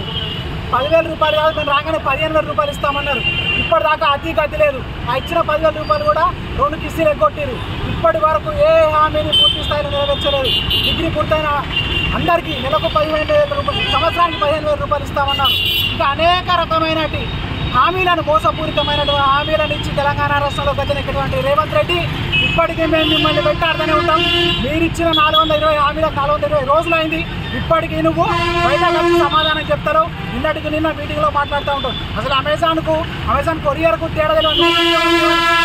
10,000 రూపాయలు కాదు, మేము రాగానే 15,000 రూపాయలు ఇస్తామన్నారు. ఇప్పటిదాకా గతి లేదు. ఆ ఇచ్చిన 10,000 రూపాయలు కూడా 2 కిస్తీలు ఎగ్గొట్టారు. ఇప్పటి వరకు ఏ హామీని పూర్తి స్థాయిలో నెరవేర్చలేదు. డిగ్రీ పూర్తయిన అందరికీ నెలకు 15,000 రూపాయలు, సంవత్సరానికి 15,000 రూపాయలు ఇస్తామన్నారు. ఇంకా అనేక రకమైన హామీలను, మోసపూరితమైనటువంటి హామీలను ఇచ్చి తెలంగాణ రాష్ట్రంలో గతనెక్కినటువంటి రేవంత్ రెడ్డి ఇప్పటికీ మేము మిమ్మల్ని వెంటాడుతూనే ఉంటాం. మీరు ఇచ్చిన 420 హామీలకు 420 రోజులైంది. ఇప్పటికీ నువ్వు బయట కలిసి సమాధానం చెప్తారు. నిన్న మీటింగ్లో మాట్లాడుతూ ఉంటావు. అసలు అమెజాన్ కొరియర్కు తేడా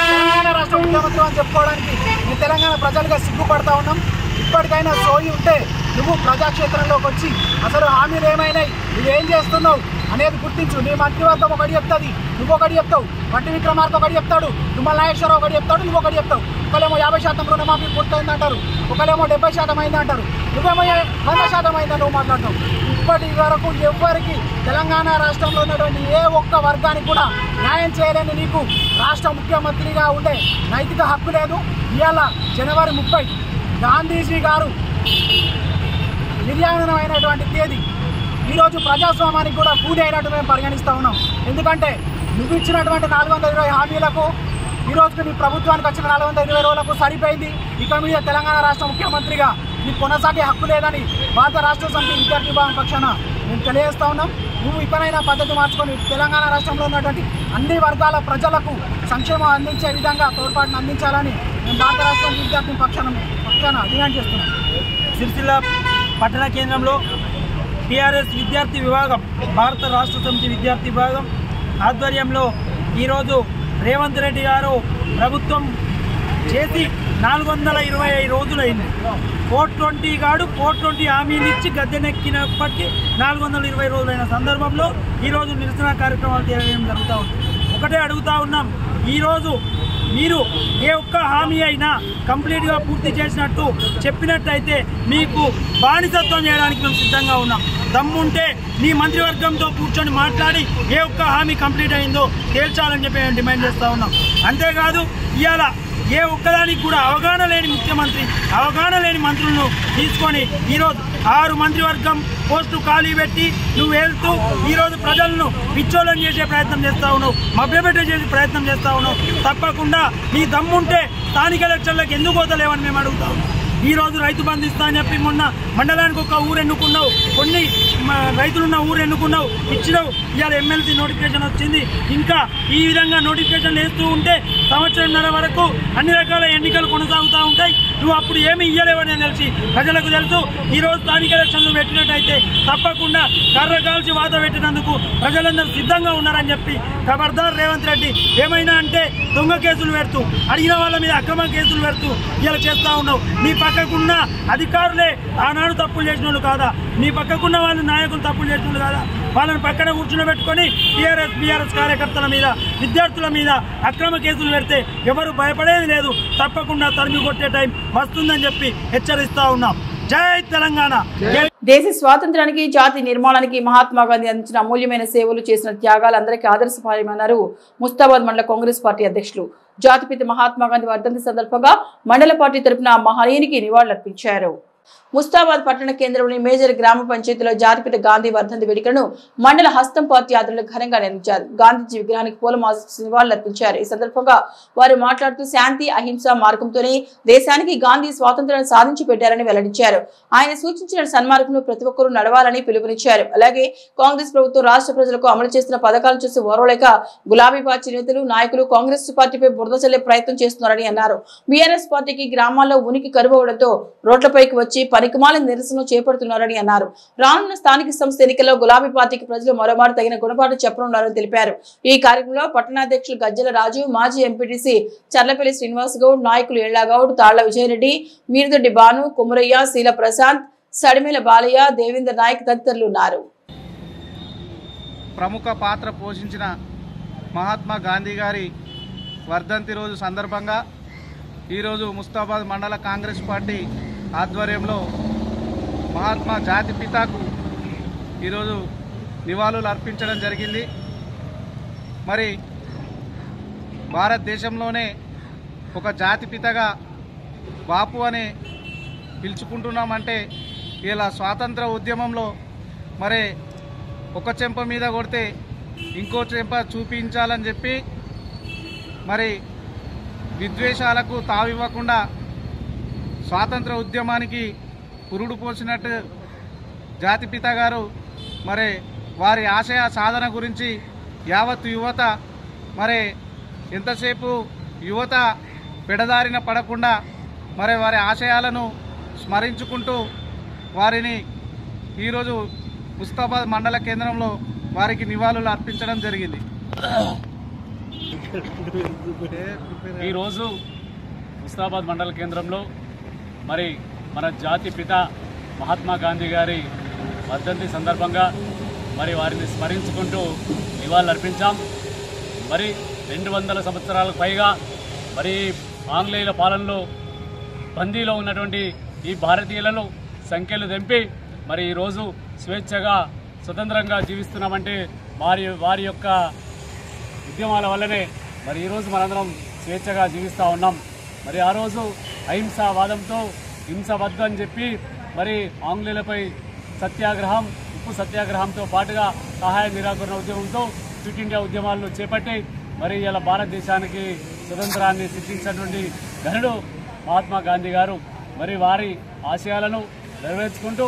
తెలంగాణ రాష్ట్ర ముఖ్యమంత్రి అని చెప్పుకోవడానికి ఈ తెలంగాణ ప్రజలుగా సిగ్గుపడతా ఉన్నాం. ఇప్పటికైనా సోయి ఉంటే నువ్వు ప్రజాక్షేత్రంలోకి వచ్చి అసలు హామీలు ఏమైనాయి, నువ్వేం చేస్తున్నావు అనేది గుర్తించు. నీ మంత్రివర్గం ఒకటి చెప్తుంది, నువ్వు ఒకటి చెప్తావు. వట్టి విక్రమార్క ఒకటి చెప్తాడు, తుమ్మల నాగేశ్వరరావు ఒకటి చెప్తాడు, నువ్వు ఒకటి చెప్తావు. ఒకలేమో 50% రుణమాఫీ పూర్తయిందంటారు, ఒకలేమో 70% అయిందంటారు, నువ్వేమో 100% అయిందని నువ్వు మాట్లాడతావు. ఇప్పటి వరకు ఎవ్వరికి తెలంగాణ రాష్ట్రంలో ఉన్నటువంటి ఏ ఒక్క వర్గానికి కూడా న్యాయం చేయలేని నీకు రాష్ట్ర ముఖ్యమంత్రిగా ఉండే నైతిక హక్కు లేదు. ఇవాళ జనవరి 30 గాంధీజీ గారు నిర్యాణమైనటువంటి తేదీ. ఈరోజు ప్రజాస్వామ్యానికి కూడా కూలి అయినట్టు మేము పరిగణిస్తూ ఉన్నాం. ఎందుకంటే నువ్వు ఇచ్చినటువంటి 420 హామీలకు ఈరోజుకి నీ ప్రభుత్వానికి వచ్చిన 420 రోజులకు సరిపోయింది. ఇక మీద తెలంగాణ రాష్ట్ర ముఖ్యమంత్రిగా నీకు కొనసాగే హక్కు లేదని భారత రాష్ట్ర సమితి విద్యార్థి విభాగం పక్షాన మేము తెలియజేస్తూ ఉన్నాం. నువ్వు ఇకనైనా పద్ధతి మార్చుకొని తెలంగాణ రాష్ట్రంలో ఉన్నటువంటి అన్ని వర్గాల ప్రజలకు సంక్షేమం అందించే విధంగా తోడ్పాటును అందించాలని మేము భారత రాష్ట్ర విద్యార్థి పక్షాన డిమాండ్ చేస్తున్నాం. సిరిసిల్ల పట్టణ కేంద్రంలో టీఆర్ఎస్ విద్యార్థి విభాగం, భారత రాష్ట్ర సమితి విద్యార్థి విభాగం ఆధ్వర్యంలో ఈరోజు రేవంత్ రెడ్డి గారు ప్రభుత్వం చేసి 425 రోజులైంది. 420 గాడు 420 హామీలు ఇచ్చి గద్దెనెక్కినప్పటికీ 420 రోజులైన సందర్భంలో ఈరోజు నిరసన కార్యక్రమాలు చేయడం జరుగుతూ ఉంది. ఒకటే అడుగుతూ ఉన్నాం, ఈరోజు మీరు ఏ ఒక్క హామీ అయినా కంప్లీట్గా పూర్తి చేసినట్టు చెప్పినట్టయితే మీకు బానిసత్వం చేయడానికి మేము సిద్ధంగా ఉన్నాం. దమ్ముంటే మీ మంత్రివర్గంతో కూర్చొని మాట్లాడి ఏ ఒక్క హామీ కంప్లీట్ అయిందో తేల్చాలని చెప్పి మేము డిమాండ్ చేస్తూ ఉన్నాం. అంతేకాదు ఇవాళ ఏ ఒక్కదానికి కూడా అవగాహన లేని ముఖ్యమంత్రి, అవగాహన లేని మంత్రులను తీసుకొని ఈరోజు 6 మంత్రివర్గం పోస్టులు ఖాళీ పెట్టి నువ్వు వెళ్తూ ఈరోజు ప్రజలను పిచ్చోళ్ళని చేసే ప్రయత్నం చేస్తూ ఉన్నావు, మభ్యపెట్టే చేసే ప్రయత్నం చేస్తూ ఉన్నావు. తప్పకుండా నీ దమ్ముంటే స్థానిక ఎలక్షన్లకు ఎందుకు పోతలేవని మేము అడుగుతా ఉన్నాం. ఈరోజు రైతు బంధు ఇస్తా అని చెప్పి మొన్న మండలానికి ఒక ఊరు ఎన్నుకున్నావు, కొన్ని రైతులున్న ఊరు ఎన్నుకున్నావు, ఇచ్చినావు. ఇవాళ ఎమ్మెల్సీ నోటిఫికేషన్ వచ్చింది. ఇంకా ఈ విధంగా నోటిఫికేషన్లు వేస్తూ ఉంటే సంవత్సరంన్నర వరకు అన్ని రకాల ఎన్నికలు కొనసాగుతూ ఉంటాయి. నువ్వు అప్పుడు ఏమి ఇయ్యలేవని తెలిసి ప్రజలకు తెలుసు. ఈరోజు స్థానిక ఎలక్షన్లు పెట్టినట్టయితే తప్పకుండా కర్ర కాల్చి వాత పెట్టినందుకు ప్రజలందరూ సిద్ధంగా ఉన్నారని చెప్పి ఖబర్దార్ రేవంత్ రెడ్డి. ఏమైనా అంటే దొంగ కేసులు పెడుతూ, అడిగిన వాళ్ళ మీద అక్రమ కేసులు పెడుతూ ఇలా చేస్తూ ఉన్నావు. నీ పక్కకున్న అధికారులే ఆనాడు తప్పులు చేసిన వాళ్ళు కాదా? నీ పక్కకున్న వాళ్ళు నాయకులు తప్పులు చేసిన వాళ్ళు కాదా? వాళ్ళని పక్కన కూర్చుని టీఆర్ఎస్ బీఆర్ఎస్ కార్యకర్తల మీద, విద్యార్థుల మీద అక్రమ కేసులు పెడితే ఎవరు భయపడేది లేదు. తప్పకుండా తరిమి కొట్టే టైం వస్తుందని చెప్పి హెచ్చరిస్తా ఉన్నాం. జై తెలంగాణ. దేశ స్వాతంత్రానికి, జాతి నిర్మాణానికి మహాత్మా గాంధీ అందించిన అమూల్యమైన సేవలు, చేసిన త్యాగాలు అందరికీ ఆదర్శపాయమన్నారు ముస్తాబాద్ మండల కాంగ్రెస్ పార్టీ అధ్యక్షులు. జాతిపిత మహాత్మా గాంధీ వర్ధంతి సందర్భంగా మండల పార్టీ తరపున మహనీయునికి నివాళులర్పించారు. ముస్తాబాద్ పట్టణ కేంద్రంలోని మేజర్ గ్రామ పంచాయతీలో జాతిపిత గాంధీ వర్ధంతి వేడుకలను మండల హస్తం పార్టీ ఆధ్వర్యంలో ఘనంగా నిర్వహించారు. గాంధీజీ విగ్రహానికి పూలమాల నివాళులర్పించారు. ఈ సందర్భంగా వారు మాట్లాడుతూ శాంతి, అహింస మార్గంతోనే దేశానికి గాంధీ స్వాతంత్రాన్ని సాధించి పెట్టారని వెల్లడించారు. ఆయన సూచించిన సన్మార్గంలో ప్రతి ఒక్కరూ నడవాలని పిలుపునిచ్చారు. అలాగే కాంగ్రెస్ ప్రభుత్వం రాష్ట్ర ప్రజలకు అమలు చేస్తున్న పథకాలు చూసి ఓర్వలేక గులాబీ పార్టీ నేతలు, నాయకులు కాంగ్రెస్ పార్టీపై బురద చల్లే ప్రయత్నం చేస్తున్నారని అన్నారు. బీఆర్ఎస్ పార్టీకి గ్రామాల్లో ఉనికి కరువవడంతో రోడ్లపైకి వచ్చి పనికిమాలిన నిరసన చేపడుతున్నారని అన్నారు. రానున్న స్థానిక సంస్థ ఎన్నికల్లో గులాబీ పార్టీకి ప్రజలు మరోమారు తగిన గుణపాఠం చెప్పనున్నారని తెలిపారు. ఈ కార్యక్రమంలో పట్టణాధ్యక్షులు గజ్జల రాజు, మాజీ ఎంపీటీసీ చర్లపల్లి శ్రీనివాస్ గౌడ్, నాయకులు ఏళ్లగౌడ్, తాళ్ల విజయరెడ్డి, మీరుదొడ్డి బాను, కుమరయ్య, శీల ప్రశాంత్, సడిమేల బాలయ్య, దేవేందర్ నాయక్ తదితరులు ఉన్నారు. ప్రముఖ పాత్ర పోషించిన మహాత్మా గాంధీ గారి వర్ధంతి రోజు సందర్భంగా ఈరోజు ముస్తాబాద్ మండల కాంగ్రెస్ పార్టీ ఆధ్వర్యంలో మహాత్మా జాతి పితాకు ఈరోజు నివాళులు అర్పించడం జరిగింది. మరి భారతదేశంలోనే ఒక జాతిపితగా బాపు అని పిలుచుకుంటున్నామంటే ఇలా స్వాతంత్ర ఉద్యమంలో మరి ఒక చెంప మీద కొడితే ఇంకో చెంప చూపించాలని చెప్పి మరి విద్వేషాలకు తావివ్వకుండా స్వాతంత్ర ఉద్యమానికి పురుడు పోసినట్టు జాతిపిత గారు మరి వారి ఆశయ సాధన గురించి యావత్ యువత మరి ఎంతసేపు యువత పెడదారిన పడకుండా మరి వారి ఆశయాలను స్మరించుకుంటూ వారిని ఈరోజు ముస్తాబాద్ మండల కేంద్రంలో వారికి నివాళులు అర్పించడం జరిగింది. ఈరోజు ముస్తాబాద్ మండల కేంద్రంలో మరి మన జాతి పిత మహాత్మా గాంధీ గారి వర్ధంతి సందర్భంగా మరి వారిని స్మరించుకుంటూ నివాళులర్పించాం. మరి 200 సంవత్సరాలకు పైగా మరి ఆంగ్లేయుల పాలనలో బందీలో ఉన్నటువంటి ఈ భారతీయులను సంఖ్యలు తెంపి మరి ఈరోజు స్వేచ్ఛగా స్వతంత్రంగా జీవిస్తున్నామంటే వారి యొక్క ఉద్యమాల వల్లనే మరి ఈరోజు మనందరం స్వేచ్ఛగా జీవిస్తూ ఉన్నాం. మరి ఆ రోజు అహింసావాదంతో హింస వద్దు అని చెప్పి మరి ఆంగ్లేయులపై సత్యాగ్రహం, ఉప్పు సత్యాగ్రహంతో పాటుగా సహాయ నిరాకరణ ఉద్యమంతో క్విట్ ఇండియా ఉద్యమాలను చేపట్టి మరి ఇలా భారతదేశానికి స్వతంత్రాన్ని సిద్ధించినటువంటి ఘనుడు మహాత్మా గాంధీ గారు. మరి వారి ఆశయాలను నెరవేర్చుకుంటూ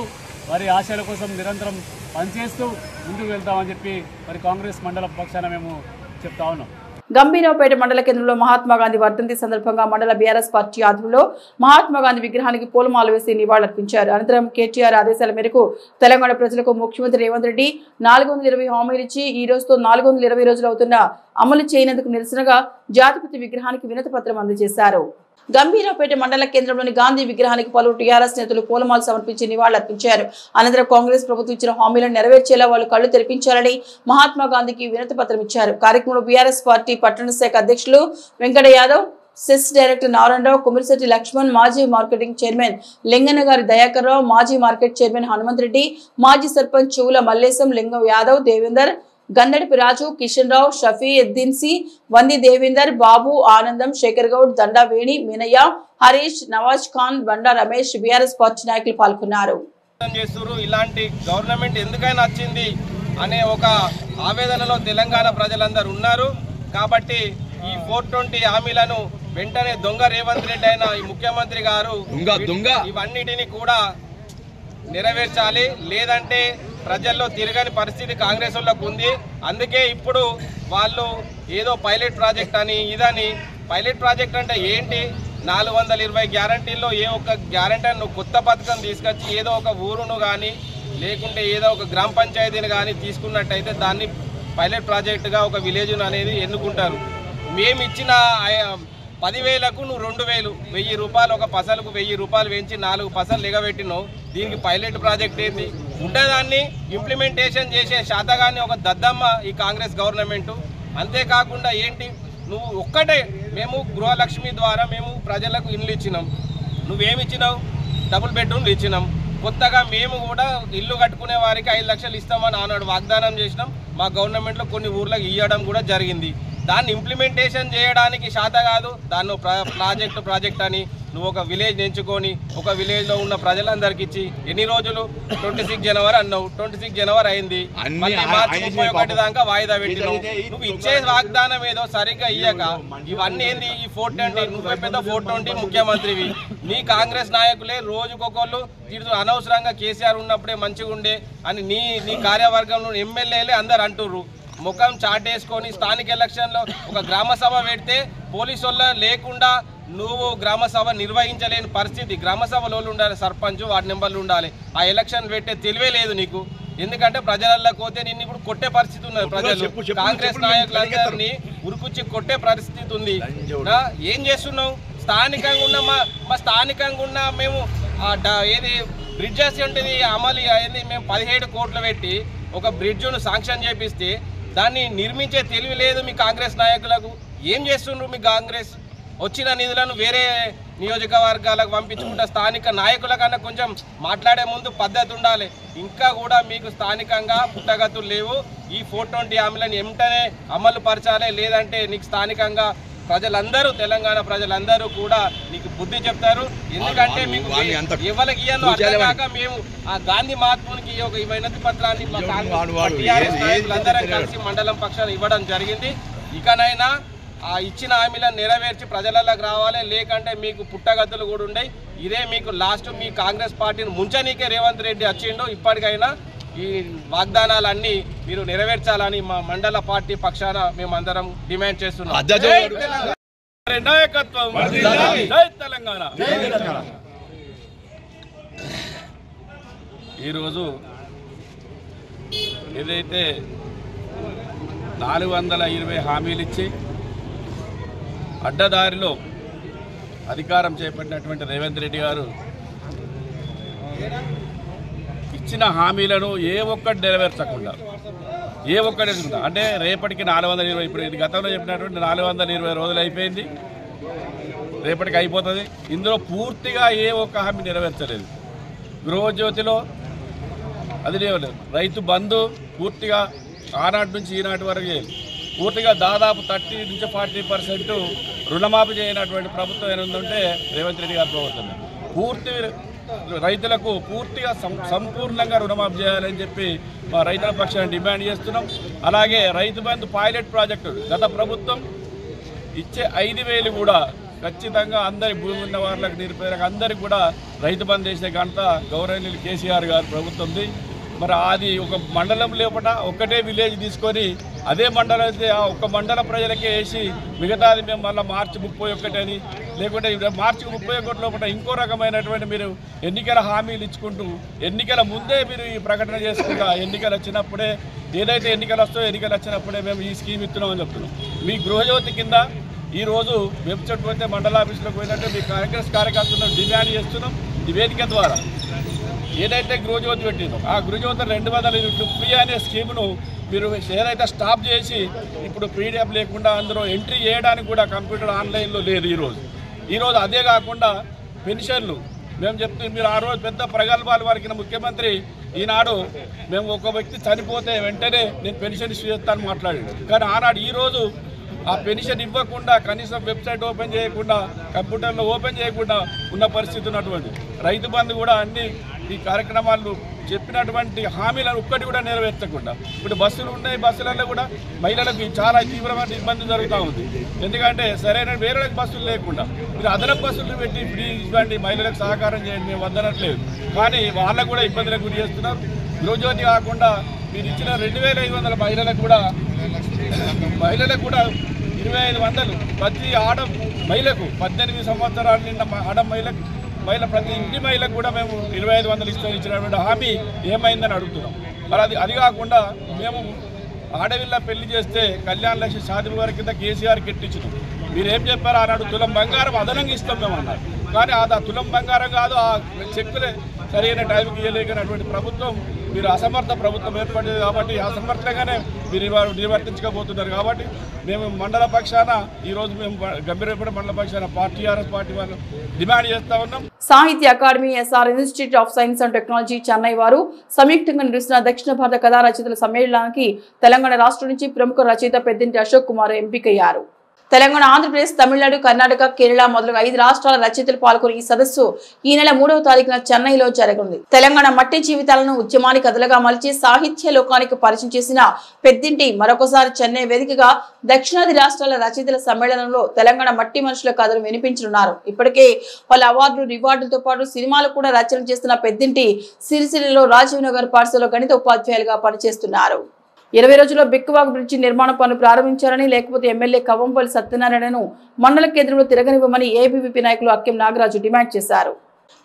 వారి ఆశయాల కోసం నిరంతరం పనిచేస్తూ ముందుకు వెళ్తామని చెప్పి మరి కాంగ్రెస్ మండల పక్షాన మేము చెప్తా ఉన్నాం. గంభీరావుపేట మండల కేంద్రంలో మహాత్మా గాంధీ వర్ధంతి సందర్భంగా మండల బీఆర్ఎస్ పార్టీ ఆధ్వర్యంలో మహాత్మా గాంధీ విగ్రహానికి పూలమాల వేసి నివాళులర్పించారు. అనంతరం కేటీఆర్ ఆదేశాల మేరకు తెలంగాణ ప్రజలకు ముఖ్యమంత్రి రేవంత్ రెడ్డి 420 హామీలు ఇచ్చి ఈ రోజుతో 420 రోజులు అవుతున్న అమలు చేయనందుకు నిరసనగా జాతిపిత విగ్రహానికి వినతి పత్రం అందజేశారు. గంభీరావుపేట మండల కేంద్రంలోని గాంధీ విగ్రహానికి పలువురు టీఆర్ఎస్ నేతలు పూలమాల సమర్పించి నివాళులర్పించారు. అనంతరం కాంగ్రెస్ ప్రభుత్వం ఇచ్చిన హామీలను నెరవేర్చేలా వాళ్ళు కళ్లు తెరిపించాలని మహాత్మా గాంధీకి వినతి పత్రం ఇచ్చారు. కార్యక్రమంలో బీఆర్ఎస్ పార్టీ పట్టణ శాఖ అధ్యక్షులు వెంకట యాదవ్, సెస్ డైరెక్టర్ నారాయణరావు, కుమిరిశెట్టి లక్ష్మణ్, మాజీ మార్కెటింగ్ చైర్మన్ లింగన్న గారి దయాకర్ రావు, మాజీ మార్కెట్ చైర్మన్ హనుమంత్ రెడ్డి, మాజీ సర్పంచ్ చెవుల మల్లేశం, లింగం యాదవ్, దేవేందర్, గందడిపి రాజు, కిషన్ రావు, షఫీ ఎద్దీన్సి, వంది దేవేందర్, బాబు, ఆనందం, శేఖర్ గౌడ్, దండా వేణి, మీనయ్య, హరీష్, నవాజ్ ఖాన్, బండా రమేష్, బీఆర్ఎస్ పార్టీ నాయకులు పాల్గొన్నారు. ఇలాంటి గవర్నమెంట్ ఎందుకైనా వచ్చింది అనే ఒక ఆవేదనలో తెలంగాణ ప్రజలందరూ ఉన్నారు. కాబట్టి ఈ 420 హామీలను వెంటనే దొంగ రేవంత్ రెడ్డి అయిన ఈ ముఖ్యమంత్రి గారు ఇవన్నిటిని కూడా నెరవేర్చాలి. లేదంటే ప్రజల్లో తిరగని పరిస్థితి కాంగ్రెస్ వాళ్ళకు ఉంది. అందుకే ఇప్పుడు వాళ్ళు ఏదో పైలట్ ప్రాజెక్ట్ అని ఇదని. పైలట్ ప్రాజెక్ట్ అంటే ఏంటి? 420 గ్యారంటీల్లో ఏ ఒక్క గ్యారంటీ నువ్వు కొత్త పథకం తీసుకొచ్చి ఏదో ఒక ఊరును కానీ లేకుంటే ఏదో ఒక గ్రామ పంచాయతీని కానీ తీసుకున్నట్టయితే దాన్ని పైలట్ ప్రాజెక్టుగా ఒక విలేజ్ అనేది ఎన్నుకుంటారు. మేము ఇచ్చిన 10,000కు నువ్వు 2,000, 1,000 రూపాయలు ఒక పసలకు 1,000 రూపాయలు పెంచి 4 పసలు ఎగబెట్టినావు. దీనికి పైలట్ ప్రాజెక్ట్ ఏంటి? ఉండదాన్ని ఇంప్లిమెంటేషన్ చేసే శాతగాన్ని ఒక దద్దమ్మ ఈ కాంగ్రెస్ గవర్నమెంట్. అంతేకాకుండా ఏంటి, నువ్వు ఒక్కటే మేము గృహలక్ష్మి ద్వారా మేము ప్రజలకు ఇల్లు ఇచ్చినాం. నువ్వేమి ఇచ్చినావు? డబుల్ బెడ్రూమ్లు ఇచ్చినాం. కొత్తగా మేము కూడా ఇల్లు కట్టుకునే వారికి 5 లక్షలు ఇస్తామని ఆనాడు వాగ్దానం చేసినాం. మా గవర్నమెంట్లో కొన్ని ఊర్లకు ఇవ్వడం కూడా జరిగింది. దాన్ని ఇంప్లిమెంటేషన్ చేయడానికి శాత కాదు. దాన్ని ప్రాజెక్ట్ అని నువ్వు ఒక విలేజ్ ఎంచుకొని ఒక విలేజ్లో ఉన్న ప్రజలందరికీ ఇచ్చి ఎన్ని రోజులు? 26 జనవరి అన్నావు. 26 జనవరి అయింది. మళ్ళీ మార్చి 31 దాకా వాయిదా పెట్టినావు. నువ్వు ఇచ్చే వాగ్దానం ఏదో సరిగ్గా ఇయ్యక ఇవన్నీ ఏంది? ఈ 420 నువ్వే పెద్ద 420 ముఖ్యమంత్రివి. నీ కాంగ్రెస్ నాయకులే రోజుకొకళ్ళు తిడుతూ అనవసరంగా కేసీఆర్ ఉన్నప్పుడే మంచిగా ఉండే అని నీ కార్యవర్గంలో ఎమ్మెల్యేలే అందరు అంటుర్రు. ముఖం చాటేసుకొని స్థానిక ఎలక్షన్లో ఒక గ్రామ సభ పెడితే పోలీసు వాళ్ళ లేకుండా నువ్వు గ్రామ సభ నిర్వహించలేని పరిస్థితి. గ్రామ సభలో ఉండాలి, సర్పంచ్, వార్డు మెంబర్లు ఉండాలి. ఆ ఎలక్షన్ పెట్టే తెలివే లేదు నీకు. ఎందుకంటే ప్రజలల్లో పోతే నిన్ను ఇప్పుడు కొట్టే పరిస్థితి ఉన్నది. ప్రజలు కాంగ్రెస్ నాయకులందరినీ ఉరుకుచ్చి కొట్టే పరిస్థితి ఉంది. ఏం చేస్తున్నావు? స్థానికంగా ఉన్న మా స్థానికంగా ఉన్న మేము ఏది బ్రిడ్జెస్ ఉంటుంది అమలు అయింది. మేము 17 కోట్లు పెట్టి ఒక బ్రిడ్జ్ను శాంక్షన్ చేపిస్తే దాన్ని నిర్మించే తెలివి లేదు మీ కాంగ్రెస్ నాయకులకు. ఏం చేస్తుండ్రు? మీ కాంగ్రెస్ వచ్చిన నిధులను వేరే నియోజకవర్గాలకు పంపించుకుంటే స్థానిక నాయకుల కన్నా కొంచెం మాట్లాడే ముందు పద్ధతి ఉండాలి. ఇంకా కూడా మీకు స్థానికంగా పుట్టగతులు లేవు. ఈ 420 హామీలను వెంటనే అమలు పరచాలి. లేదంటే నీకు స్థానికంగా ప్రజలందరూ, తెలంగాణ ప్రజలందరూ కూడా నీకు బుద్ధి చెప్తారు. ఎందుకంటే మీకు ఎవరికి ఇయ్యాలో అర్థం కాక మేము ఆ గాంధీ మహాత్మునికి ఒక వినతి పత్రాన్ని మా టీఆర్ఎస్ నాయకులందరం కలిసి మండలం పక్షాన ఇవ్వడం జరిగింది. ఇకనైనా ఆ ఇచ్చిన హామీలను నెరవేర్చి ప్రజలకు రావాలి. లేకంటే మీకు పుట్టగతులు కూడా ఉన్నాయి. ఇదే మీకు లాస్ట్. మీ కాంగ్రెస్ పార్టీని ముంచనీకే రేవంత్ రెడ్డి వచ్చిండు. ఇప్పటికైనా ఈ వాగ్దానాలన్నీ మీరు నెరవేర్చాలని మా మండల పార్టీ పక్షాన మేమందరం డిమాండ్ చేస్తున్నాం. నాయకత్వం జై తెలంగాణ. ఈరోజు ఏదైతే 420 హామీలు ఇచ్చి అడ్డదారిలో అధికారం చేపట్టినటువంటి రేవంత్ రెడ్డి గారు ఇచ్చిన హామీలను ఏ ఒక్కటి నెరవేర్చకుండా అంటే రేపటికి 420 ఇప్పుడు గతంలో చెప్పినటువంటి 420 రోజులు అయిపోయింది, రేపటికి అయిపోతుంది. ఇందులో పూర్తిగా ఏ ఒక్క హామీ నెరవేర్చలేదు. గృహజ్యోతిలో అది లేదు, రైతు బంధు పూర్తిగా ఆనాటి నుంచి ఈనాటి వరకు పూర్తిగా దాదాపు 30 నుంచి 40% రుణమాఫీ చేయనటువంటి ప్రభుత్వం ఏముందంటే రేవంత్ రెడ్డి గారి ప్రభుత్వం. పూర్తి రైతులకు పూర్తిగా సంపూర్ణంగా రుణమాఫీ చేయాలని చెప్పి మా రైతుల పక్షాన్ని డిమాండ్ చేస్తున్నాం. అలాగే రైతు బంధు పైలట్ ప్రాజెక్టు గత ప్రభుత్వం ఇచ్చే 5,000 కూడా ఖచ్చితంగా అందరి భూమి ఉన్న వాళ్ళకి నిరుపేదలకు అందరికి కూడా రైతు బంధు చేసే ఘనత గౌరవనీయులు కేసీఆర్ గారి ప్రభుత్వంది. మరి అది ఒక మండలం లోపల ఒక్కటే విలేజ్ తీసుకొని అదే మండలం అయితే ఆ ఒక్క మండల ప్రజలకే వేసి మిగతాది మేము మళ్ళీ మార్చి 31 అని లేకుంటే మార్చి 31 లోపల ఇంకో రకమైనటువంటి మీరు ఎన్నికల హామీలు ఇచ్చుకుంటూ ఎన్నికల ముందే మీరు ఈ ప్రకటన చేసుకుంటా ఎన్నికలు వచ్చినప్పుడే ఏదైతే ఎన్నికలు వస్తాయో ఎన్నికలు వచ్చినప్పుడే మేము ఈ స్కీమ్ ఇస్తున్నామని చెప్తున్నాం. మీ గృహజ్యోతి కింద ఈరోజు వెబ్సైట్ పోతే మండల ఆఫీసులోకి పోయినట్టే మీ కాంగ్రెస్ కార్యకర్తలను డిమాండ్ చేస్తున్నాం. ఈ వేదిక ద్వారా ఏదైతే గృహజ్యోతి పెట్టిందో ఆ గృహజ్యోతి 200 యూనిట్లు ఫ్రీ అనే స్కీమ్ను మీరు ఏదైతే స్టాప్ చేసి ఇప్పుడు పీడిఎఫ్ లేకుండా అందులో ఎంట్రీ చేయడానికి కూడా కంప్యూటర్ ఆన్లైన్లో లేదు ఈరోజు. అదే కాకుండా పెన్షన్లు మేము చెప్తే మీరు ఆ రోజు పెద్ద ప్రగల్భాలు వారికి ముఖ్యమంత్రి ఈనాడు మేము ఒక వ్యక్తి చనిపోతే వెంటనే నేను పెన్షన్ ఇష్యూ చేస్తాను మాట్లాడాడు. కానీ ఆనాడు ఈరోజు ఆ పెన్షన్ ఇవ్వకుండా కనీసం వెబ్సైట్ ఓపెన్ చేయకుండా కంప్యూటర్లో ఓపెన్ చేయకుండా ఉన్న పరిస్థితి ఉన్నటువంటి రైతు బంధు కూడా అన్ని ఈ కార్యక్రమాలు చెప్పినటువంటి హామీలను ఒక్కటి కూడా నెరవేర్చకుండా ఇప్పుడు బస్సులు ఉన్నాయి, బస్సులలో కూడా మహిళలకు చాలా తీవ్రమైన ఇబ్బంది జరుగుతూ ఉంది. ఎందుకంటే సరైన వేరే బస్సులు లేకుండా మీరు అదనపు బస్సులు పెట్టి ఫ్రీ ఇవ్వండి, మహిళలకు సహకారం చేయండి, మేము వద్దనట్లేదు. కానీ వాళ్ళకు కూడా ఇబ్బందులకు గురి చేస్తున్నారు. గృహజ్యోతి కాకుండా మీరు ఇచ్చిన 2,500 మహిళలకు కూడా 2,500 ప్రతి మహిళకు 18 సంవత్సరాలు నిన్న మహిళ ప్రతి ఇంటి మహిళకు కూడా మేము 2,500 ఇచ్చినటువంటి హామీ ఏమైందని అడుగుతున్నాం. మరి అది కాకుండా మేము ఆడవిల్ల పెళ్లి చేస్తే కళ్యాణ లక్ష్మి షాదీ వారి కింద కేసీఆర్ కెట్టించినాం. మీరేం చెప్పారు ఆనాడు తులం బంగారం అదనంగా ఇస్తాం మేము అన్నారు. కానీ అది ఆ తులం బంగారం కాదు, ఆ చెక్కులే సరైన టైంకి ఇవ్వలేకపోయినటువంటి ప్రభుత్వం మీరు అసమర్థ ప్రభుత్వం ఏర్పడింది కాబట్టి అసమర్థంగానే మీరు నిర్వర్తించకపోతున్నారు. కాబట్టి మేము మండల పక్షాన ఈరోజు మేము గంభీరపడే మండల పక్షాన టీఆర్ఎస్ పార్టీ వాళ్ళు డిమాండ్ చేస్తా ఉన్నాం. Sahitya Akademi, SR institute of science and technology Chennai వారు సంయుక్తంగా నిర్వహిస్తున్న దక్షిణ భారత కథా రచయితల సమ్మేళనానికి తెలంగాణ రాష్ట్రం నుంచి ప్రముఖ రచయిత పెద్దింటి అశోక్ కుమార్ ఎంపికయ్యారు. తెలంగాణ, ఆంధ్రప్రదేశ్, తమిళనాడు, కర్ణాటక, కేరళ మొదలగు 5 రాష్ట్రాల రచయితలు పాల్గొని ఈ సదస్సు ఈ నెల 3వ తారీఖున చెన్నైలో జరగనుంది. తెలంగాణ మట్టి జీవితాలను ఉద్యమానికి కథలుగా మలిచి సాహిత్య లోకానికి పరిచయం చేసిన పెద్దింటి మరొకసారి చెన్నై వేదికగా దక్షిణాది రాష్ట్రాల రచయితల సమ్మేళనంలో తెలంగాణ మట్టి మనుషుల కథలు వినిపించనున్నారు. ఇప్పటికే పలు అవార్డులు, రివార్డులతో పాటు సినిమాలు కూడా రచన చేస్తున్న పెద్దింటి సిరిసిల్లలో రాజీవ్ నగర్ పాఠశాలలో గణిత ఉపాధ్యాయులుగా పనిచేస్తున్నారు. 20 రోజుల్లో బిక్కువాగు బ్రిడ్జి నిర్మాణ పనులు ప్రారంభించారని, లేకపోతే ఎమ్మెల్యే కవ్వంపల్లి సత్యనారాయణను మండల కేంద్రంలో తిరగనివ్వమని ఏబీవీపీ నాయకులు అక్కెం నాగరాజు డిమాండ్ చేశారు.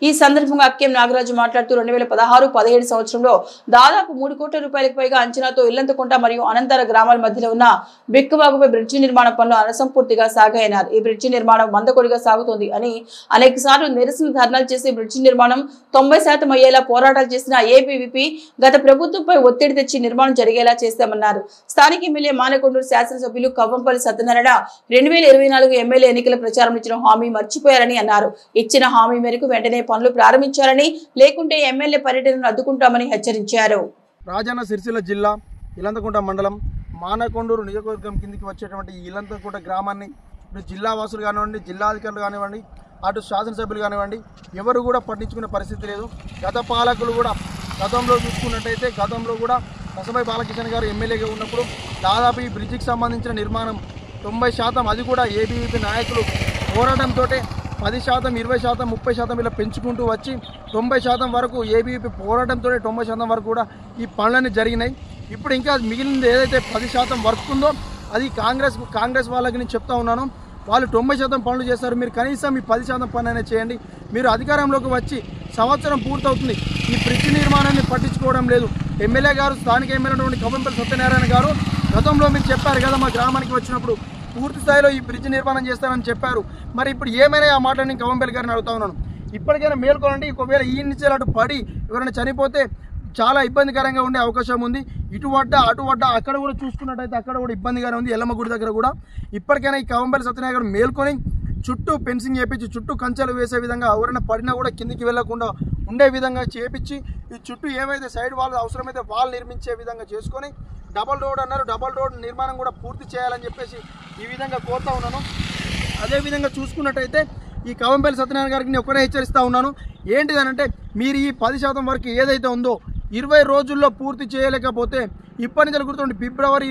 ఈ సందర్భంగా అక్కెం నాగరాజు మాట్లాడుతూ 2016-17 సంవత్సరంలో దాదాపు 3 కోట్ల రూపాయలకు పైగా అంచనాతో ఇల్లంతకుంట మరియు అనంతర గ్రామాల మధ్యలో ఉన్న బిక్కువాగుపై బ్రిడ్జి నిర్మాణ పనులు అసంపూర్తిగా సాగాయన్నారు. ఈ బ్రిడ్జి నిర్మాణం మందకొడిగా సాగుతోంది అని అనేక సార్లు నిరసన ధర్నాలు చేసి బ్రిడ్జి నిర్మాణం 90% అయ్యేలా పోరాటాలు చేసిన ఏబీవీపీ గత ప్రభుత్వంపై ఒత్తిడి తెచ్చి నిర్మాణం జరిగేలా చేస్తామన్నారు. స్థానిక ఎమ్మెల్యే మానకొండూరు శాసనసభ్యులు కవ్వంపల్లి సత్యనారాయణ 2024 ఎమ్మెల్యే ఎన్నికల ప్రచారం ఇచ్చిన హామీ మర్చిపోయారని అన్నారు. ఇచ్చిన హామీ మేరకు వెంటనే పనులు ప్రారంభించారని, లేకుంటే ఎమ్మెల్యే పర్యటనను అడ్డుకుంటామని హెచ్చరించారు. రాజన్న సిరిసిల్ల జిల్లా ఇల్లంతకుంట మండలం మానకొండూరు నియోజకవర్గం కిందికి వచ్చేటువంటి ఇల్లంతకుంట గ్రామాన్ని ఇప్పుడు జిల్లా వాసులు కానివ్వండి, జిల్లాధికారులు కానివ్వండి, అటు శాసనసభ్యులు కానివ్వండి ఎవరు కూడా పట్టించుకునే పరిస్థితి లేదు. గత పాలకులు కూడా గతంలో చూసుకున్నట్టయితే గతంలో కూడా కసబాయి బాలకిషన్ గారు ఎమ్మెల్యేగా ఉన్నప్పుడు దాదాపు ఈ బ్రిడ్జికి సంబంధించిన నిర్మాణం 90% అది కూడా ఏబీవీపీ నాయకులు పోరాటంతో 10%, 20%, 30% ఇలా పెంచుకుంటూ వచ్చి 90% వరకు ఏబీవీపీ పోరాటంతో 90% వరకు కూడా ఈ పనులన్నీ జరిగినాయి. ఇప్పుడు ఇంకా మిగిలింది ఏదైతే 10% వర్క్ ఉందో అది కాంగ్రెస్ వాళ్ళకి నేను చెప్తా ఉన్నాను. వాళ్ళు 90% పనులు చేస్తారు. మీరు కనీసం ఈ 10% పని అయినా చేయండి. మీరు అధికారంలోకి వచ్చి సంవత్సరం పూర్తవుతుంది, ఈ బ్రిడ్జి నిర్మాణాన్ని పట్టించుకోవడం లేదు. ఎమ్మెల్యే గారు, స్థానిక ఎమ్మెల్యే కవ్వంపల్లి సత్యనారాయణ గారు గతంలో మీరు చెప్పారు కదా, మా గ్రామానికి వచ్చినప్పుడు పూర్తి స్థాయిలో ఈ బ్రిడ్జి నిర్మాణం చేస్తానని చెప్పారు. మరి ఇప్పుడు ఏమైనా ఆ మాటని కవ్వంపల్లి గారిని అడుగుతా ఉన్నాను. ఇప్పటికైనా మేల్కొనండి. ఒకవేళ ఈ నుంచి అటు పడి ఎవరైనా చనిపోతే చాలా ఇబ్బందికరంగా ఉండే అవకాశం ఉంది. ఇటు వడ్డ అటు వడ్డ అక్కడ కూడా చూసుకున్నట్టయితే అక్కడ కూడా ఇబ్బందిగానే ఉంది. ఎల్లమ్మ గుడి దగ్గర కూడా ఇప్పటికైనా ఈ కవంపల్లి సత్యనారాయణ గారు మేల్కొని చుట్టూ ఫెన్సింగ్ చేపించి చుట్టూ కంచెలు వేసే విధంగా ఎవరైనా పడినా కూడా కిందికి వెళ్లకుండా ఉండే విధంగా చేపించి ఈ చుట్టూ ఏవైతే సైడ్ వాల్ అవసరమైతే వాల్ నిర్మించే విధంగా చేసుకొని డబల్ రోడ్ అన్నారు, డబల్ రోడ్ నిర్మాణం కూడా పూర్తి చేయాలని చెప్పేసి ఈ విధంగా కోరుతా ఉన్నాను. అదేవిధంగా చూసుకున్నట్టయితే ఈ కవంపల్లి సత్యనారాయణ గారికి నేను ఒకటే హెచ్చరిస్తూ ఉన్నాను. ఏంటిదనంటే మీరు ఈ 10% వరకు ఏదైతే ఉందో 20 రోజుల్లో పూర్తి చేయలేకపోతే ఇప్పటి నుంచి గుర్తుండి ఫిబ్రవరి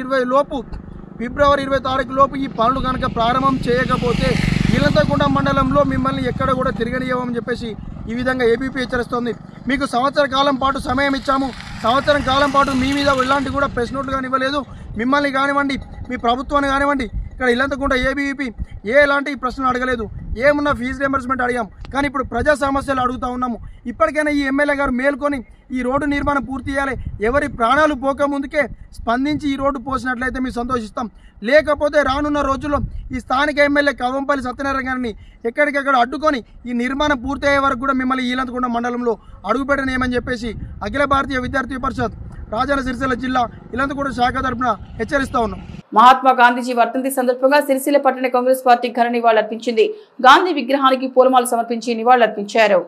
20 తారీఖు లోపు ఈ పనులు కనుక ప్రారంభం చేయకపోతే ఇలంతకుంట మండలంలో మిమ్మల్ని ఎక్కడ కూడా తిరగనియమని చెప్పేసి ఈ విధంగా ఏబీపీ హెచ్చరిస్తోంది. మీకు సంవత్సర కాలం పాటు సమయం ఇచ్చాము. సంవత్సరం కాలం పాటు మీ మీద ఎలాంటి కూడా ప్రెస్ నోట్లు కానివ్వలేదు. మిమ్మల్ని కానివ్వండి, మీ ప్రభుత్వాన్ని కానివ్వండి, ఇక్కడ ఇల్లంతకుంట ఏబీవీపీ ఎలాంటి ప్రశ్నలు అడగలేదు. ఏమున్నా ఫీజు రియంబర్స్మెంట్ అడిగాం. కానీ ఇప్పుడు ప్రజా సమస్యలు అడుగుతూ ఉన్నాము. ఇప్పటికైనా ఈ ఎమ్మెల్యే గారు మేల్కొని ఈ రోడ్డు నిర్మాణం పూర్తి చేయాలి. ఎవరి ప్రాణాలు పోక ముందుకే స్పందించి ఈ రోడ్డు పోసినట్లయితే మేము సంతోషిస్తాం. లేకపోతే రానున్న రోజుల్లో ఈ స్థానిక ఎమ్మెల్యే కవంపల్లి సత్యనారాయణ గారిని ఎక్కడికక్కడ అడ్డుకొని ఈ నిర్మాణం పూర్తి అయ్యే వరకు కూడా మిమ్మల్ని ఇల్లంతకుంట మండలంలో అడుగుపెట్టనేమని చెప్పేసి అఖిల భారతీయ విద్యార్థి పరిషత్ రాజన్న సిరిసిల్ల జిల్లా ఇల్లంతకుంట శాఖ తరఫున హెచ్చరిస్తా ఉన్నాం. మహాత్మా గాంధీజీ వర్ధంతి సందర్భంగా సిరిసిల్ల పట్టణ కాంగ్రెస్ పార్టీ ఘన నివాళులర్పించింది. గాంధీ విగ్రహానికి పూలమాలు సమర్పించి నివాళులర్పించారు.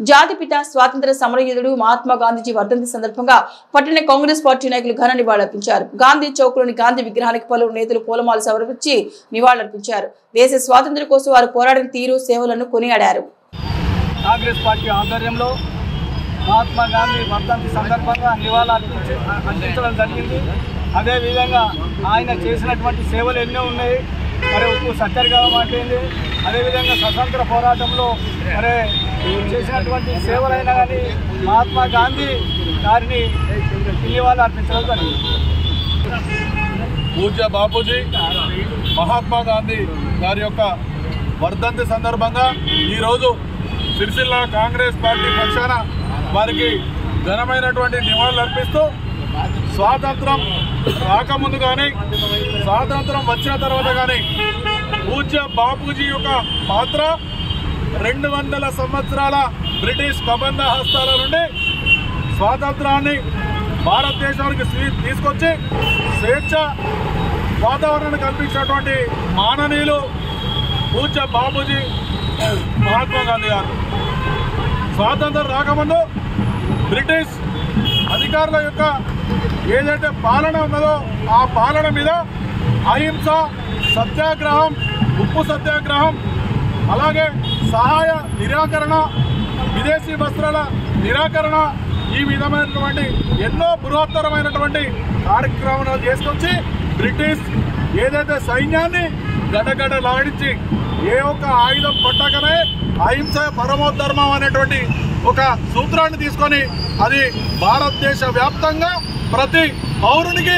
జాతిపిత స్వాతంత్ర సమరయోధుడు మహాత్మా గాంధీజీ వర్ధంతి సందర్భంగా పట్టణ కాంగ్రెస్ పార్టీ నాయకులు ఘన నివాళులర్పించారు. గాంధీ చౌక్లోని గాంధీ విగ్రహానికి పలువురు నేతలు పూలమాలు సమర్పించి నివాళులర్పించారు. దేశ స్వాతంత్ర్యం కోసం వారు పోరాడిన తీరు, సేవలను కొనియాడారు. కాంగ్రెస్ పార్టీ ఆధ్వర్యంలో మహాత్మా గాంధీ వర్ధంతి సందర్భంగా నివాళులు అర్పించడం జరిగింది. అదేవిధంగా ఆయన చేసినటువంటి సేవలు ఎన్నో ఉన్నాయి. మరి ఉప్పు సత్యాగ్రహం అంటే అదేవిధంగా స్వతంత్ర పోరాటంలో మరి చేసినటువంటి సేవలైనా కానీ మహాత్మా గాంధీ గారిని నివాళులు అర్పించడం జరిగింది. పూజ్య బాపూజీ మహాత్మా గాంధీ గారి యొక్క వర్ధంతి సందర్భంగా ఈరోజు సిరిసిల్ల కాంగ్రెస్ పార్టీ పక్షాన వారికి ఘనమైనటువంటి నివాళులు అర్పిస్తూ స్వాతంత్రం రాకముందు కానీ స్వాతంత్రం వచ్చిన తర్వాత కానీ పూజ్య బాపూజీ యొక్క పాత్ర 200 సంవత్సరాల బ్రిటిష్ కబంధ హస్తాల నుండి స్వాతంత్రాన్ని భారతదేశానికి తీసుకొచ్చి స్వేచ్ఛ వాతావరణాన్ని కల్పించినటువంటి మాననీయులు పూజ్య బాపూజీ మహాత్మా గాంధీ గారు. స్వాతంత్రం రాకముందు బ్రిటిష్ అధికారుల యొక్క ఏదైతే పాలన ఉన్నదో ఆ పాలన మీద అహింస, సత్యాగ్రహం, ఉప్పు సత్యాగ్రహం, అలాగే సహాయ నిరాకరణ, విదేశీ వస్త్రాల నిరాకరణ, ఈ విధమైనటువంటి ఎన్నో బృహత్తరమైనటువంటి కార్యక్రమాలు చేసుకొచ్చి బ్రిటిష్ ఏదైతే సైన్యాన్ని గడగడలాడించి ఏ ఒక్క ఆయుధం కొట్టకనే అహింస పరమోధర్మం అనేటువంటి ఒక సూత్రాన్ని తీసుకొని అది భారతదేశ వ్యాప్తంగా ప్రతి పౌరునికి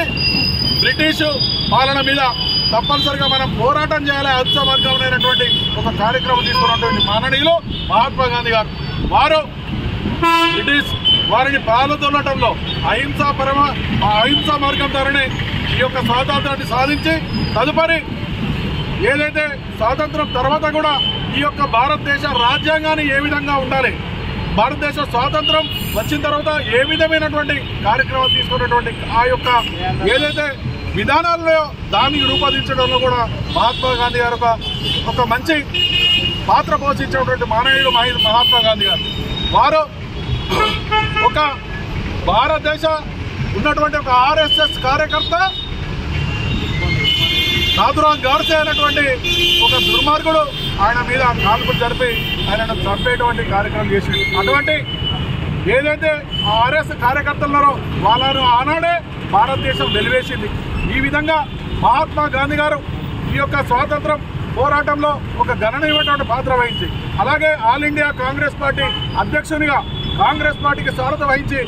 బ్రిటిష్ పాలన మీద తప్పనిసరిగా మనం పోరాటం చేయాలి. అహింస మార్గమైనటువంటి ఒక కార్యక్రమం తీసుకున్నటువంటి మాననీయులు మహాత్మా గాంధీ గారు. వారు బ్రిటిష్ వారిని పాలదొల్లటంలో అహింస మార్గం ద్వారానే ఈ యొక్క స్వాతంత్రాన్ని సాధించి తదుపరి ఏదైతే స్వాతంత్రం తర్వాత కూడా ఈ యొక్క భారతదేశ రాజ్యాంగాన్ని ఏ విధంగా ఉండాలి, భారతదేశ స్వాతంత్రం వచ్చిన తర్వాత ఏ విధమైనటువంటి కార్యక్రమాలు తీసుకున్నటువంటి ఆ యొక్క ఏదైతే విధానాల్లో దాన్ని రూపొందించడంలో కూడా మహాత్మా గాంధీ గారు ఒక మంచి పాత్ర పోషించినటువంటి మానవీయుడు మహాత్మా గాంధీ గారు. వారు ఒక భారతదేశ ఉన్నటువంటి ఒక ఆర్ఎస్ఎస్ కార్యకర్త నాథురామ్ గాడ్సే అనేటువంటి ఒక దుర్మార్గుడు ఆయన మీద కాల్పులు జరిపి ఆయనను చంపేటువంటి కార్యక్రమం చేసింది. అటువంటి ఏదైతే ఆర్ఎస్ కార్యకర్తలున్నారో వాళ్ళను ఆనాడే భారతదేశం వెలివేసింది. ఈ విధంగా మహాత్మా గాంధీ గారు ఈ యొక్క స్వాతంత్రం పోరాటంలో ఒక గణనీయమైనటువంటి పాత్ర వహించి అలాగే ఆల్ ఇండియా కాంగ్రెస్ పార్టీ అధ్యక్షునిగా కాంగ్రెస్ పార్టీకి సారథ్యం వహించి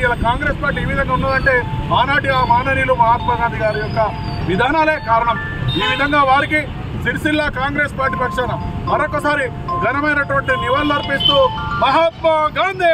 ఇలా కాంగ్రెస్ పార్టీ ఈ విధంగా ఉన్నదంటే ఆనాటి ఆ మాననీయులు మహాత్మా గాంధీ గారి యొక్క విధానాలే కారణం. ఈ విధంగా వారికి సిరిసిల్ల కాంగ్రెస్ పార్టీ పక్షాన మరొకసారి ఘనమైనటువంటి నివాళులర్పిస్తూ మహాత్మా గాంధీ.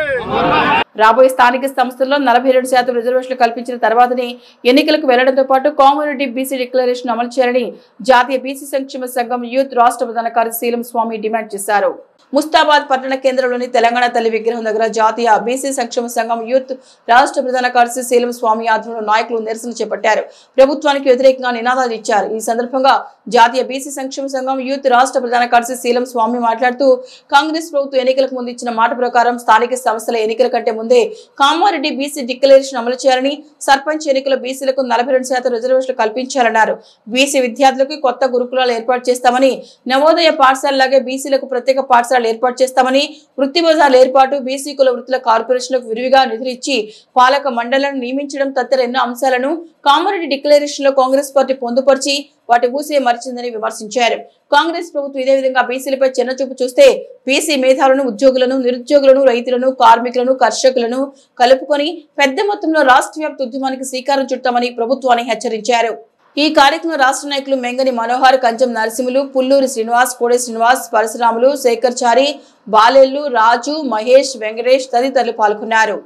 రాబోయే స్థానిక సంస్థల్లో 42% రిజర్వేషన్లు కల్పించిన తర్వాతనే ఎన్నికలకు వెళ్లడంతో పాటు కామన్ బీసీ డిక్లరేషన్ అమలు చేయాలని జాతీయ బీసీ సంక్షేమ సంఘం యూత్ రాష్ట్ర ప్రధాన కార్యదర్శి శీలం స్వామి డిమాండ్ చేశారు. ముస్తాబాద్ పట్టణ కేంద్రంలోని తెలంగాణ తల్లి విగ్రహం దగ్గర జాతీయ బీసీ సంక్షేమ సంఘం యూత్ రాష్ట్ర ప్రధాన కార్యదర్శి శీలం స్వామి ఆధ్వర్యంలో నాయకులు నిరసన చేపట్టారు. ప్రభుత్వానికి వ్యతిరేకంగా నినాదాలు ఇచ్చారు. ఈ సందర్భంగా జాతీయ బీసీ సంక్షేమ సంఘం యూత్ రాష్ట్ర ప్రధాన కార్యదర్శి శీలం స్వామి మాట్లాడుతూ కాంగ్రెస్ ప్రభుత్వం ఎన్నికలకు ముందు ఇచ్చిన మాట ప్రకారం స్థానిక సంస్థల ఎన్నికల కంటే ముందే కామారెడ్డి బీసీ డిక్లరేషన్ అమలు చేయాలని, సర్పంచ్ ఎన్నికల బీసీలకు 42% రిజర్వేషన్లు కల్పించాలన్నారు. బీసీ విద్యార్థులకు కొత్త గురుకులాలు ఏర్పాటు చేస్తామని, నవోదయ పాఠశాలలాగే బీసీలకు ప్రత్యేక పాఠశాలలు ఏర్పాటు చేస్తామని, వృత్తి బజార్ల ఏర్పాటు, బీసీ కుల వృత్తుల కార్పొరేషన్లకు విరివిగా నిధులు ఇచ్చి పాలక మండళ్లను నియమించడం తదితర ఎన్నో అంశాలను కామారెడ్డి డిక్లరేషన్ లో కాంగ్రెస్ పార్టీ పొందుపరిచి వాటి ఊసే మరిచిందని విమర్శించారు. కాంగ్రెస్ ప్రభుత్వం ఇదే విధంగా బీసీలపై చిన్నచూపు చూస్తే బీసీ మేధావులను, ఉద్యోగులను, నిరుద్యోగులను, రైతులను, కార్మికులను, కర్షకులను కలుపుకొని పెద్ద మొత్తంలో రాష్ట్ర వ్యాప్త ఉద్యమానికి శ్రీకారం చుట్టామని ప్రభుత్వాన్ని హెచ్చరించారు. ఈ కార్యక్రమంలో రాష్ట్ర నాయకులు మెంగని మనోహర్, కంచం నరసింహులు, పుల్లూరి శ్రీనివాస్, కోడే శ్రీనివాస్, పరశురాములు, శేఖర్ చారి, బాలెల్లు, రాజు, మహేష్, వెంకటేష్ తదితరులు పాల్గొన్నారు.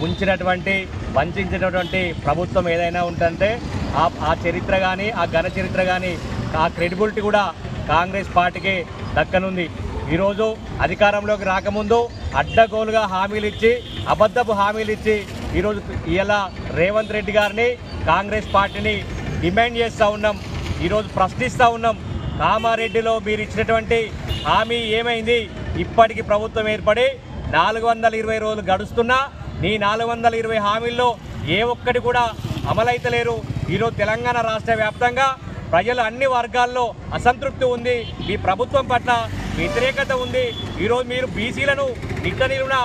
ముంచినటువంటి వంచినటువంటి ప్రభుత్వం ఏదైనా ఉంటుంటే ఆ చరిత్ర కానీ, ఆ ఘన చరిత్ర కానీ, ఆ క్రెడిబిలిటీ కూడా కాంగ్రెస్ పార్టీకి దక్కనుంది. ఈరోజు అధికారంలోకి రాకముందు అడ్డగోలుగా హామీలు ఇచ్చి, అబద్ధపు హామీలు ఇచ్చి ఈరోజు ఇలా రేవంత్ రెడ్డి గారిని, కాంగ్రెస్ పార్టీని డిమాండ్ చేస్తూ ఉన్నాం. ఈరోజు ప్రశ్నిస్తూ ఉన్నాం. కామారెడ్డిలో మీరు ఇచ్చినటువంటి హామీ ఏమైంది? ఇప్పటికి ప్రభుత్వం ఏర్పడి 420 రోజులు గడుస్తున్నా నీ 420 హామీల్లో ఏ ఒక్కటి కూడా అమలైతలేరు. ఈరోజు తెలంగాణ రాష్ట్ర వ్యాప్తంగా ప్రజలు అన్ని వర్గాల్లో అసంతృప్తి ఉంది. మీ ప్రభుత్వం పట్ల వ్యతిరేకత ఉంది. ఈరోజు మీరు బీసీలను నిట్టనిలున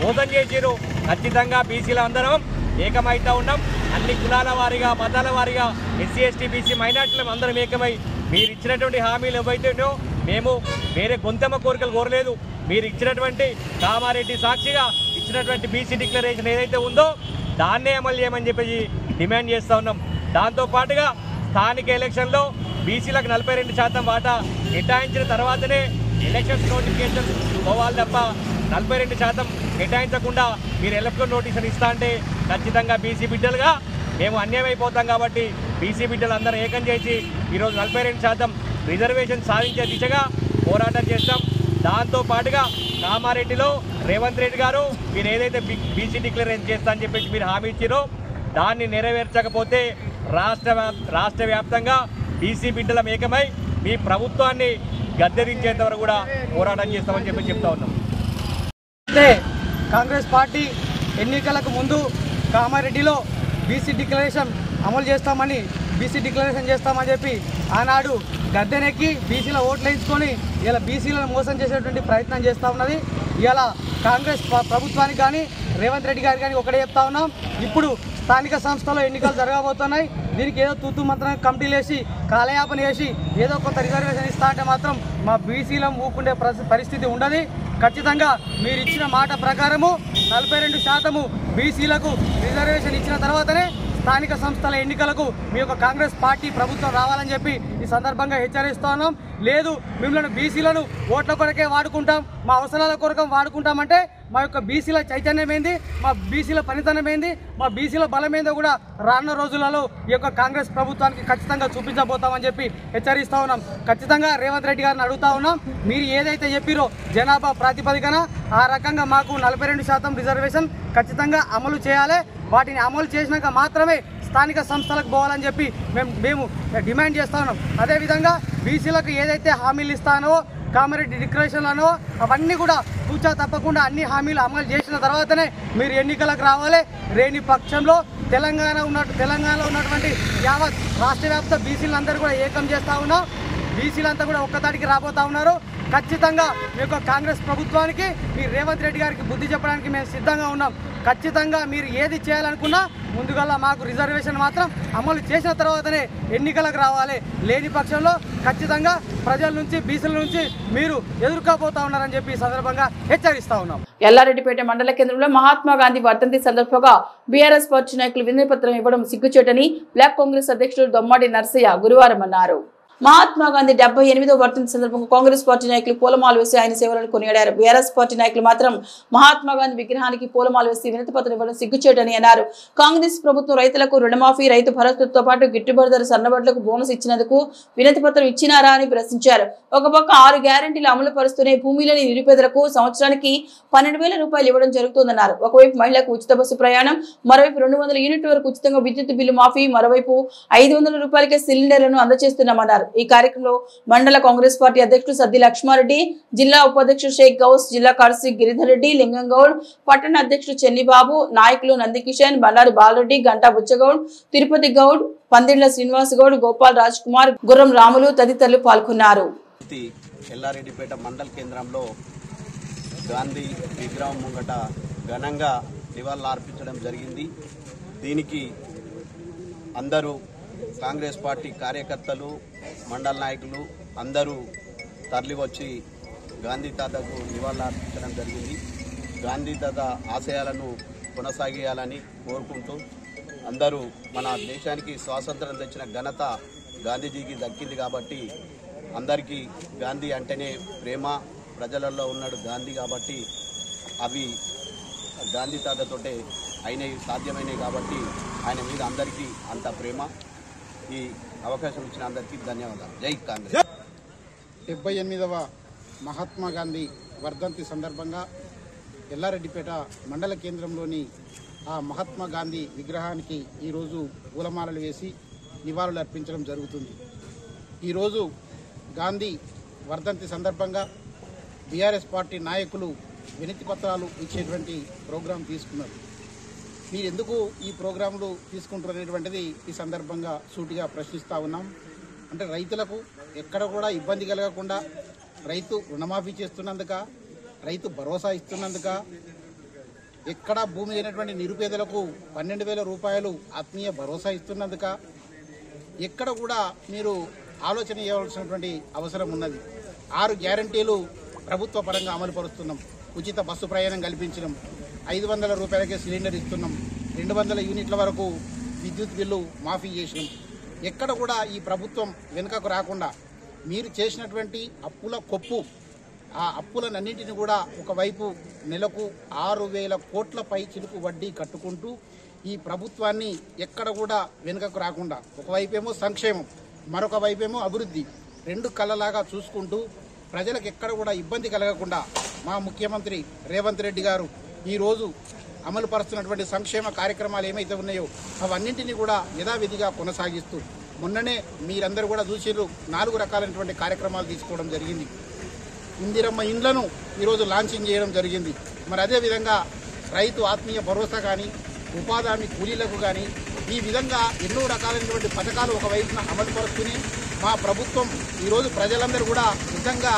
మోసం చేసిరు. ఖచ్చితంగా బీసీల అందరం ఏకమైతా ఉన్నాం. అన్ని కులాల వారీగా, మతాల వారీగా, ఎస్సీ, ఎస్టీ, బీసీ, మైనార్టీలు అందరం ఏకమై మీరు ఇచ్చినటువంటి హామీలు ఏవైతేనో మేము వేరే గొంతెమ్మ కోరికలు కోరలేదు. మీరు ఇచ్చినటువంటి కామారెడ్డి సాక్షిగా ఇచ్చినటువంటి బీసీ డిక్లరేషన్ ఏదైతే ఉందో దాన్నే అమలు చేయమని చెప్పి డిమాండ్ చేస్తూ ఉన్నాం. దాంతోపాటుగా స్థానిక ఎలక్షన్లో బీసీలకు 42% వాటా కేటాయించిన తర్వాతనే ఎలక్షన్స్ నోటిఫికేషన్ పోవాలి తప్ప 42% కేటాయించకుండా మీరు ఎలక్షన్ నోటీసులు ఇస్తా అంటే ఖచ్చితంగా బీసీ బిడ్డలుగా మేము అన్యాయమైపోతాం. కాబట్టి బీసీ బిడ్డలు అందరూ ఏకం చేసి ఈరోజు 42% రిజర్వేషన్ సాధించే దిశగా పోరాటం చేస్తాం. దాంతోపాటుగా కామారెడ్డిలో రేవంత్ రెడ్డి గారు మీరు ఏదైతే బీసీ డిక్లరేషన్ చేస్తా అని చెప్పేసి మీరు హామీ ఇచ్చారో దాన్ని నెరవేర్చకపోతే రాష్ట్ర వ్యాప్తంగా బీసీ బిడ్డల ఏకమై మీ ప్రభుత్వాన్ని గద్దెదించేంత వరకు కూడా పోరాటం చేస్తామని చెప్పి చెప్తా ఉన్నాం. కాంగ్రెస్ పార్టీ ఎన్నికలకు ముందు కామారెడ్డిలో బీసీ డిక్లరేషన్ అమలు చేస్తామని, బీసీ డిక్లరేషన్ చేస్తామని చెప్పి ఆనాడు గద్దెనెక్కి బీసీల ఓట్లు వేయించుకొని ఇలా బీసీలను మోసం చేసేటువంటి ప్రయత్నం చేస్తూ ఉన్నది. ఇలా కాంగ్రెస్ ప్రభుత్వానికి కానీ, రేవంత్ రెడ్డి గారికి కానీ ఒకటే చెప్తా ఉన్నాం. ఇప్పుడు స్థానిక సంస్థలో ఎన్నికలు జరగబోతున్నాయి. దీనికి ఏదో తూతు మంత్రం కమిటీలు వేసి, కాలయాపన చేసి ఏదో కొంత రిజర్వేషన్ ఇస్తా అంటే మాత్రం మా బీసీలం ఊకుండే పరిస్థితి ఉండదు. ఖచ్చితంగా మీరు ఇచ్చిన మాట ప్రకారము 42% బీసీలకు రిజర్వేషన్ ఇచ్చిన తర్వాతనే స్థానిక సంస్థల ఎన్నికలకు మీ యొక్క కాంగ్రెస్ పార్టీ ప్రభుత్వం రావాలని చెప్పి ఈ సందర్భంగా హెచ్చరిస్తూ ఉన్నాం. లేదు మిమ్మల్ని బీసీలను ఓట్ల కొరకే వాడుకుంటాం, మా అవసరాల కొరకు వాడుకుంటామంటే మా యొక్క బీసీల చైతన్యం ఏంది, మా బీసీల పనితనం ఏంది, మా బీసీల బలం ఏందో కూడా రానున్న రోజులలో ఈ యొక్క కాంగ్రెస్ ప్రభుత్వానికి ఖచ్చితంగా చూపించబోతామని చెప్పి హెచ్చరిస్తూ ఉన్నాం. ఖచ్చితంగా రేవంత్ రెడ్డి గారిని అడుగుతా ఉన్నాం. మీరు ఏదైతే చెప్పిరో జనాభా ప్రాతిపదికన ఆ రకంగా మాకు 42% రిజర్వేషన్ ఖచ్చితంగా అమలు చేయాలి. వాటిని అమలు చేసినాక మాత్రమే స్థానిక సంస్థలకు పోవాలని చెప్పి మేము డిమాండ్ చేస్తా ఉన్నాం. అదేవిధంగా బీసీలకు ఏదైతే హామీలు ఇస్తానో, కామారెడ్డి డిక్లరేషన్లను అవన్నీ కూడా తూచా తప్పకుండా అన్ని హామీలు అమలు చేసిన తర్వాతనే మీరు ఎన్నికలకు రావాలి. లేని పక్షంలో తెలంగాణలో ఉన్నటువంటి యావత్ రాష్ట్ర వ్యాప్త బీసీలందరూ కూడా ఏకం చేస్తూ ఉన్నాం. బీసీలంతా కూడా ఒక్కతాడికి రాబోతా ఉన్నారు. ఖచ్చితంగా మీ యొక్క కాంగ్రెస్ ప్రభుత్వానికి, మీ రేవంత్ రెడ్డి గారికి బుద్ధి చెప్పడానికి మేము సిద్ధంగా ఉన్నాం. ఖచ్చితంగా మీరు ఏది చేయాలనుకున్నా ముందుగా మాకు రిజర్వేషన్ మాత్రం అమలు చేసిన తర్వాతనే ఎన్నికలకు రావాలి. లేని పక్షంలో ఖచ్చితంగా ప్రజల నుంచి, బీసీల నుంచి మీరు ఎదుర్కోబోతా ఉన్నారని చెప్పి ఈ సందర్భంగా హెచ్చరిస్తా ఉన్నాం. ఎల్లారెడ్డిపేట మండల కేంద్రంలో మహాత్మా గాంధీ వర్ధంతి సందర్భంగా బీఆర్ఎస్ పార్టీ నాయకులు వినతి పత్రం ఇవ్వడం సిగ్గుచేటని బ్లాక్ కాంగ్రెస్ అధ్యక్షుడు దొమ్మాడి నర్సయ్య గురువారం అన్నారు. మహాత్మా గాంధీ 78వ వర్ధంతి సందర్భంగా కాంగ్రెస్ పార్టీ నాయకులు పూలమాల వేసి ఆయన సేవలను కొనియాడారు. బీఆర్ఎస్ పార్టీ నాయకులు మాత్రం మహాత్మా గాంధీ విగ్రహానికి పూలమాల వేసి వినతి పత్రం ఇవ్వడం సిగ్గుచేటని అన్నారు. కాంగ్రెస్ ప్రభుత్వం రైతులకు రుణమాఫీ, రైతు భరోసాతో పాటు గిట్టుబాటు ధర సన్నబడులకు బోనస్ ఇచ్చినందుకు వినతి పత్రం ఇచ్చినారా అని ప్రశ్నించారు. ఒక పక్క 6 గ్యారెంటీలు అమలు పరుస్తూనే భూమిలోని నిరుపేదలకు సంవత్సరానికి 12,000 రూపాయలు ఇవ్వడం జరుగుతుందన్నారు. ఒకవైపు మహిళలకు ఉచిత బస్సు ప్రయాణం, మరోవైపు 200 యూనిట్ల వరకు ఉచితంగా విద్యుత్ బిల్లు మాఫీ, మరోవైపు 500 రూపాయలకే సిలిండర్లను అందజేస్తున్నామన్నారు. ఈ కార్యక్రమంలో మండల కాంగ్రెస్ పార్టీ అధ్యక్షుడు సద్ది లక్ష్మారెడ్డి, జిల్లా ఉపాధ్యక్షుడు షేక్ గౌస్, జిల్లా కార్యదర్శి గిరిధర్ రెడ్డి, లింగంగౌడ్, పట్టణ అధ్యక్షుడు చెన్నిబాబు, నాయకులు నందికిషన్, బండారి బాలరెడ్డి, గంటా బుచ్చగౌడ్, తిరుపతి గౌడ్, పందిళ్ల శ్రీనివాస్ గౌడ్, గోపాల్ రాజ్ కుమార్, గుర్రం రాములు తదితరులు పాల్గొన్నారు. ఎల్లారెడ్డిపేట మండల కేంద్రంలో గాంధీ విగ్రహం ముంగట ఘనంగా నివాళులర్పించడం జరిగింది. దీనికి అందరూ కాంగ్రెస్ పార్టీ కార్యకర్తలు, మండల నాయకులు అందరూ తరలివచ్చి గాంధీ తాతకు నివాళులర్పించడం జరిగింది. గాంధీ తాత ఆశయాలను కొనసాగించాలని కోరుకుంటూ అందరూ మన దేశానికి స్వాతంత్రం తెచ్చిన ఘనత గాంధీజీకి దక్కింది కాబట్టి అందరికీ గాంధీ అంటేనే ప్రేమ, ప్రజలలో ఉన్నాడు గాంధీ కాబట్టి అవి గాంధీ తాతతోటే అయినవి, సాధ్యమైనవి కాబట్టి ఆయన మీద అందరికీ అంత ప్రేమ. ఈ అవకాశం ఇచ్చిన అందరికీ ధన్యవాదాలు. జై కాంగ్రెస్. 78వ మహాత్మా గాంధీ వర్ధంతి సందర్భంగా ఎల్లారెడ్డిపేట మండల కేంద్రంలోని ఆ మహాత్మా గాంధీ విగ్రహానికి ఈరోజు పూలమాలలు వేసి నివాళులు అర్పించడం జరుగుతుంది. ఈరోజు గాంధీ వర్ధంతి సందర్భంగా బీఆర్ఎస్ పార్టీ నాయకులు వినతి పత్రాలు ఇచ్చేటువంటి ప్రోగ్రాం తీసుకున్నారు. మీరు ఎందుకు ఈ ప్రోగ్రాంలు తీసుకుంటున్నటువంటిది ఈ సందర్భంగా సూటిగా ప్రశ్నిస్తూ ఉన్నాం. అంటే రైతులకు ఎక్కడ కూడా ఇబ్బంది కలగకుండా రైతు రుణమాఫీ చేస్తున్నందుక, రైతు భరోసా ఇస్తున్నందుక, ఎక్కడ భూమి లేనటువంటి నిరుపేదలకు 12,000 రూపాయలు ఆత్మీయ భరోసా ఇస్తున్నందుక ఎక్కడ కూడా మీరు ఆలోచన చేయవలసినటువంటి అవసరం ఉన్నది. 6 గ్యారంటీలు ప్రభుత్వ పరంగా అమలు పరుస్తున్నాం. ఉచిత బస్సు ప్రయాణం కల్పించడం, 500 రూపాయలకే సిలిండర్ ఇస్తున్నాం, 200 యూనిట్ల వరకు విద్యుత్ బిల్లు మాఫీ చేసినాం. ఎక్కడ కూడా ఈ ప్రభుత్వం వెనుకకు రాకుండా మీరు చేసినటువంటి అప్పుల కొప్పు, ఆ అప్పులన్నింటినీ కూడా ఒకవైపు నెలకు 6,000 కోట్ల పై చిలుకు వడ్డీ కట్టుకుంటూ ఈ ప్రభుత్వాన్ని ఎక్కడ కూడా వెనుకకు రాకుండా ఒకవైపేమో సంక్షేమం, మరొక వైపేమో అభివృద్ధి, 2 కళ్ళలాగా చూసుకుంటూ ప్రజలకు ఎక్కడ కూడా ఇబ్బంది కలగకుండా మా ముఖ్యమంత్రి రేవంత్ రెడ్డి గారు ఈరోజు అమలు పరుస్తున్నటువంటి సంక్షేమ కార్యక్రమాలు ఏమైతే ఉన్నాయో అవన్నింటినీ కూడా యథావిధిగా కొనసాగిస్తూ, మొన్ననే మీరందరూ కూడా చూసిర్రు, 4 రకాలైనటువంటి కార్యక్రమాలు తీసుకోవడం జరిగింది. ఇందిరమ్మ ఇండ్లను ఈరోజు లాంచింగ్ చేయడం జరిగింది. మరి అదేవిధంగా రైతు ఆత్మీయ భరోసా కానీ, ఉపాధి హామీ కూలీలకు కానీ ఈ విధంగా ఎన్నో రకాలైనటువంటి పథకాలు ఒకవైపున అమలు పరుస్తూనే మా ప్రభుత్వం ఈరోజు ప్రజలందరూ కూడా నిజంగా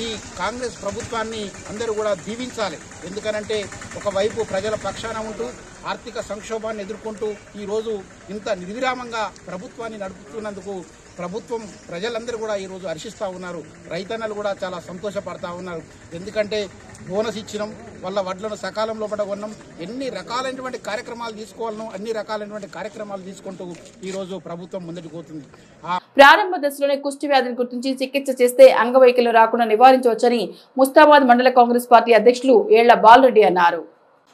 ఈ కాంగ్రెస్ ప్రభుత్వాన్ని అందరూ కూడా దీవించాలి. ఎందుకనంటే ఒకవైపు ప్రజల పక్షాన ఉంటూ ఆర్థిక సంక్షోభాన్ని ఎదుర్కొంటూ ఈరోజు ఇంత నిర్విరామంగా ప్రభుత్వాన్ని నడుపుతున్నందుకు ప్రభుత్వం ప్రజలందరూ కూడా ఈరోజు హర్షిస్తూ ఉన్నారు. రైతన్నలు కూడా చాలా సంతోషపడతా ఉన్నారు. ఎందుకంటే బోనస్ ఇచ్చినాం, వాళ్ళ వడ్లను సకాలంలో కొన్నాం, ఎన్ని రకాలైనటువంటి కార్యక్రమాలు తీసుకోవాలనో అన్ని రకాలైనటువంటి కార్యక్రమాలు తీసుకుంటూ ఈరోజు ప్రభుత్వం ముందుకు పోతుంది. ప్రారంభ దశలోనే కుష్టి వ్యాధిని గుర్తించి చికిత్స చేస్తే అంగవైకల్యం రాకుండా నివారించవచ్చని ముస్తాబాద్ మండల కాంగ్రెస్ పార్టీ అధ్యక్షులు ఏళ్ల బాలరెడ్డి అన్నారు.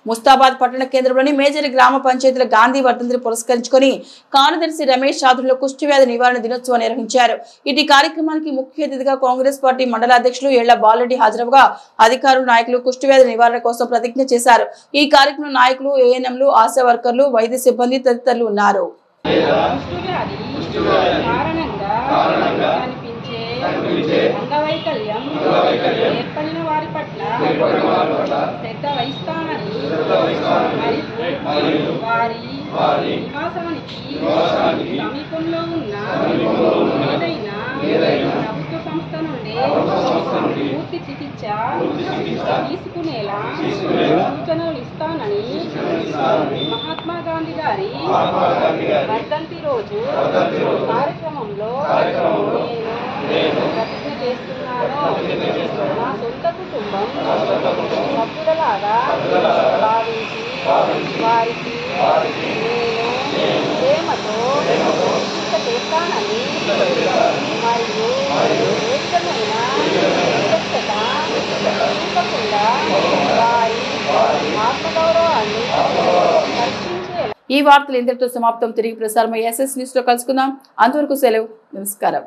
ముస్తాబాద్ పట్టణ కేంద్రంలోని మేజర్ గ్రామ పంచాయతీల గాంధీ వర్ధంతిని పురస్కరించుకొని కార్యదర్శి రమేష్ ఆధ్వర్యంలో కుష్టి వ్యాధి నివారణ దినోత్సవం నిర్వహించారు. ఇటు కార్యక్రమానికి ముఖ్య అతిథిగా కాంగ్రెస్ పార్టీ మండల అధ్యక్షులు ఏళ్ల బాలరెడ్డి హాజరుగా అధికారులు, నాయకులు కుష్టి వ్యాధి నివారణ కోసం ప్రతిజ్ఞ చేశారు. ఈ కార్యక్రమంలో నాయకులు, ఏఎన్ఎంలు, ఆశా వర్కర్లు, వైద్య సిబ్బంది తదితరులు ఉన్నారు. అంగవైకల్యం ఏర్పడిన వారి పట్ల శ్రద్ధ వహిస్తామని మరియు వారి నివాసానికి సమీపంలో ఉన్న ఏదైనా ప్రభుత్వ సంస్థ నుండి పూర్తి చికిత్స తీసుకునేలా సూచనలు ఇస్తానని మహాత్మా గాంధీ గారి వర్ధంతి రోజు కార్యక్రమంలో నేను ప్రతిజ్ఞ చేస్తున్నాను. నా సొంత కుటుంబం సభ్యులలాగా భావించి వారికి నేను ప్రేమతో చికిత్స చేస్తానని మరియు ఏ విధమైన వివక్షత చూపకుండా వారి ఆత్మగౌరవాన్ని ఈ వార్తలు ఇంతటితో సమాప్తం. తిరిగి ప్రసారం ఎస్ఎస్ న్యూస్ లో కలుసుకుందాం. అంతవరకు సెలవు. నమస్కారం.